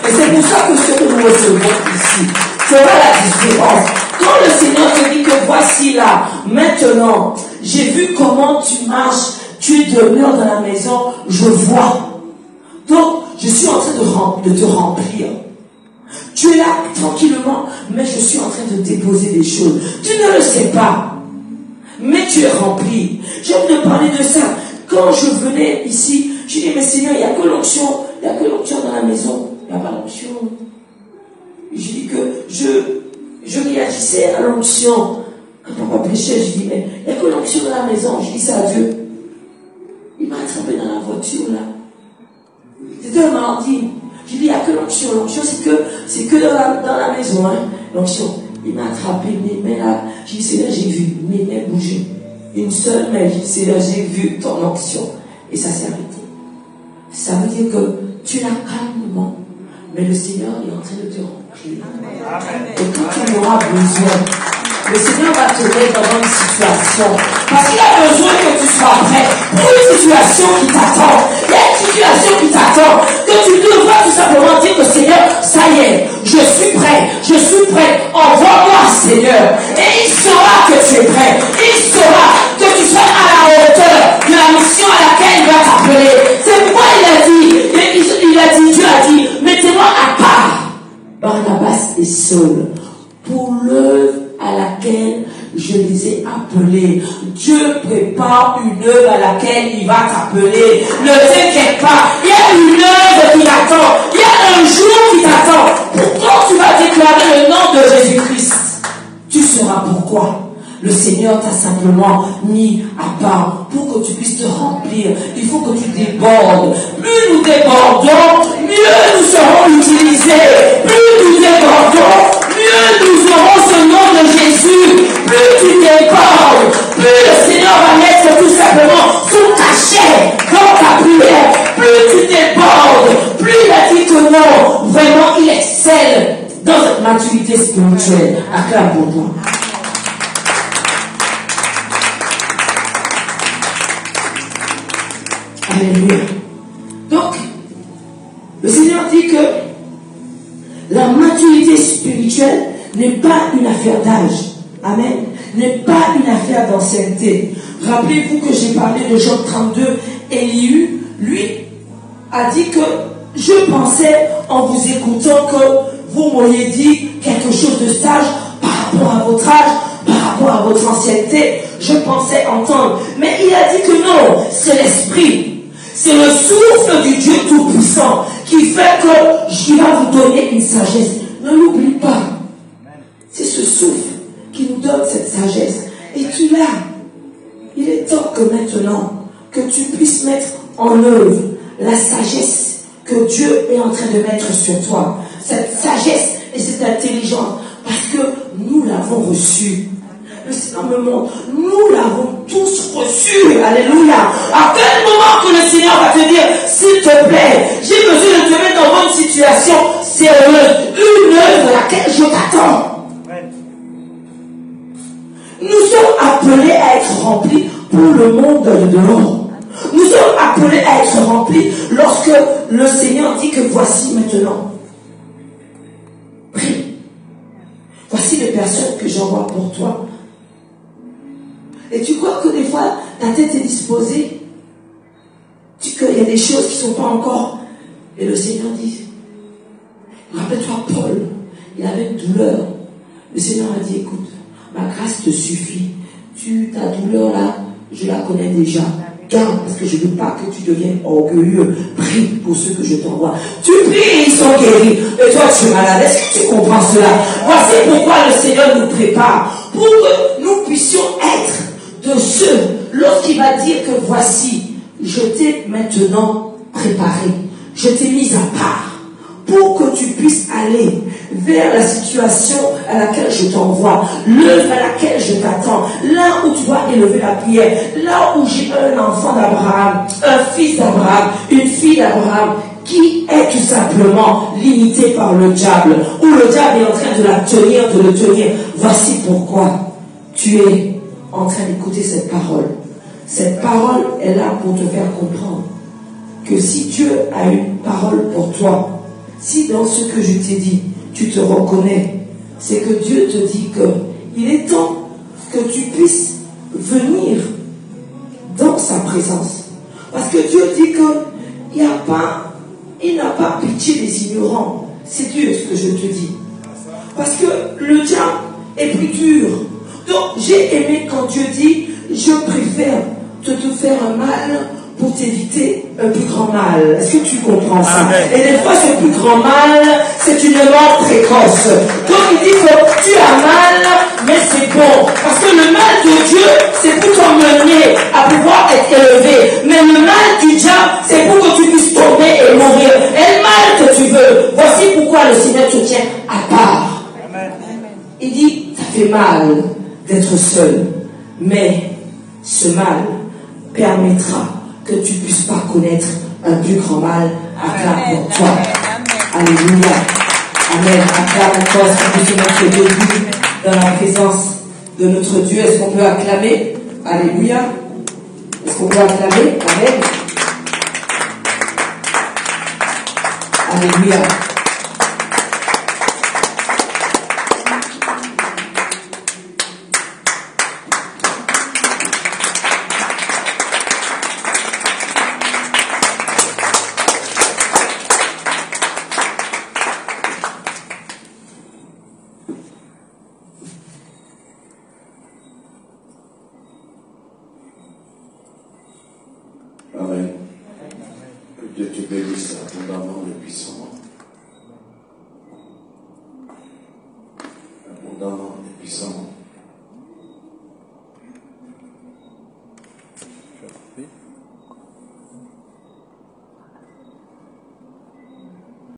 Et c'est pour ça que ce que nous recevons ici fera la différence. Quand le Seigneur te dit que voici là, maintenant, j'ai vu comment tu marches, tu demeures dans la maison, je vois. Donc, je suis en train de te remplir. Tu es là tranquillement, mais je suis en train de déposer des choses. Tu ne le sais pas, mais tu es rempli. J'aime te parler de ça. Quand je venais ici, je dis, mais Seigneur, il n'y a que l'onction dans la maison. Il n'y a pas l'onction. Je dis que je réagissais à l'onction. Quand papa prêchait, je dis, mais il n'y a que l'onction dans la maison. Je dis ça à Dieu. Il m'a attrapé dans la voiture là. C'était un mardi. Je dis, il n'y a que l'onction. L'onction, c'est que dans la maison, hein. L'onction. Il m'a attrapé, mes mains là. Je dis, Seigneur, j'ai vu mes mains bouger. Une seule main. Je dis, Seigneur, j'ai vu ton onction. Et ça s'est arrêté. Ça veut dire que tu l'as calmement, mais le Seigneur est en train de te remplir. Et quand tu auras besoin, le Seigneur va te mettre dans une situation. Parce qu'il a besoin que tu sois prêt pour une situation qui t'attend. Il y a une situation qui t'attend. Que tu devras tout simplement dire que Seigneur, ça y est, je suis prêt, envoie-moi Seigneur. Et il saura que tu es prêt. Il saura que tu seras à la hauteur de la mission à laquelle il va t'appeler. C'est pourquoi Dieu a dit, mettez-moi à part Barnabas et Saul pour l'œuvre à laquelle je les ai appelés. Dieu prépare une œuvre à laquelle il va t'appeler. Ne t'inquiète pas, il y a une œuvre qui t'attend. Il y a un jour qui t'attend. Pourquoi tu vas déclarer le nom de Jésus-Christ? Tu sauras pourquoi. Le Seigneur t'a simplement mis à part pour que tu puisses te remplir. Il faut que tu débordes. Plus nous débordons, mieux nous serons utilisés. Plus nous débordons, mieux nous aurons ce nom de Jésus. Plus tu débordes, plus le Seigneur va mettre tout simplement son cachet dans ta prière. Plus tu débordes, plus il a dit que non. Vraiment, il excelle dans cette maturité spirituelle. Acclame pour toi. Alléluia. Donc, le Seigneur dit que la maturité spirituelle n'est pas une affaire d'âge. Amen. N'est pas une affaire d'ancienneté. Rappelez-vous que j'ai parlé de Job 32. Élie, lui, a dit que je pensais en vous écoutant que vous m'auriez dit quelque chose de sage par rapport à votre âge, par rapport à votre ancienneté. Je pensais entendre. Mais il a dit que non, c'est l'esprit. C'est le souffle du Dieu Tout-Puissant qui fait que je vais vous donner une sagesse. Ne l'oublie pas. C'est ce souffle qui nous donne cette sagesse. Et tu l'as. Il est temps que maintenant, que tu puisses mettre en œuvre la sagesse que Dieu est en train de mettre sur toi. Cette sagesse et cette intelligence. Parce que nous l'avons reçue. Le Seigneur me montre, nous l'avons tous reçu. Alléluia. À quel moment que le Seigneur va te dire, s'il te plaît, j'ai besoin de te mettre dans une situation sérieuse, une œuvre à laquelle je t'attends. Nous sommes appelés à être remplis pour le monde de dehors. Nous sommes appelés à être remplis lorsque le Seigneur dit que voici maintenant. Prie. Voici les personnes que j'envoie pour toi. Et tu crois que des fois, ta tête est disposée, qu'il y a des choses qui ne sont pas encore. Et le Seigneur dit, rappelle-toi Paul, il avait une douleur. Le Seigneur a dit, écoute, ma grâce te suffit. Ta douleur là, je la connais déjà. Garde, parce que je ne veux pas que tu deviennes orgueilleux. Prie pour ceux que je t'envoie. Tu pries et ils sont guéris. Et toi, tu es malade. Est-ce que tu comprends cela? Voici pourquoi le Seigneur nous prépare. Pour que nous puissions être de ceux, lorsqu'il va dire que voici, je t'ai maintenant préparé, je t'ai mis à part, pour que tu puisses aller vers la situation à laquelle je t'envoie, l'œuvre à laquelle je t'attends, là où tu dois élever la prière, là où j'ai un enfant d'Abraham, un fils d'Abraham, une fille d'Abraham, qui est tout simplement limité par le diable, ou le diable est en train de la tenir, de le tenir. Voici pourquoi tu es en train d'écouter cette parole. Cette parole est là pour te faire comprendre que si Dieu a une parole pour toi, si dans ce que je t'ai dit, tu te reconnais, c'est que Dieu te dit que il est temps que tu puisses venir dans sa présence. Parce que Dieu dit qu'il n'a pas pitié des ignorants. C'est Dieu ce que je te dis. Parce que le diable est plus dur. Donc j'ai aimé quand Dieu dit, je préfère te faire un mal pour t'éviter un plus grand mal. Est-ce que tu comprends ça? Amen. Et des fois, ce plus grand mal, c'est une mort précoce. Donc il dit que tu as mal, mais c'est bon. Parce que le mal de Dieu, c'est pour t'emmener à pouvoir être élevé. Mais le mal du diable, c'est pour que tu puisses tomber et mourir. Et le mal que tu veux, voici pourquoi le Seigneur te tient à part. Amen. Il dit, ça fait mal d'être seul. Mais ce mal permettra que tu ne puisses pas connaître un plus grand mal. Acclame pour toi. Alléluia. Amen. Acclame encore. Est-ce qu'on peut se mettre debout dans la présence de notre Dieu? Est-ce qu'on peut acclamer? Alléluia. Est-ce qu'on peut acclamer? Amen. Alléluia. Amen. Que Dieu te bénisse abondamment et puissamment. Abondamment et puissamment.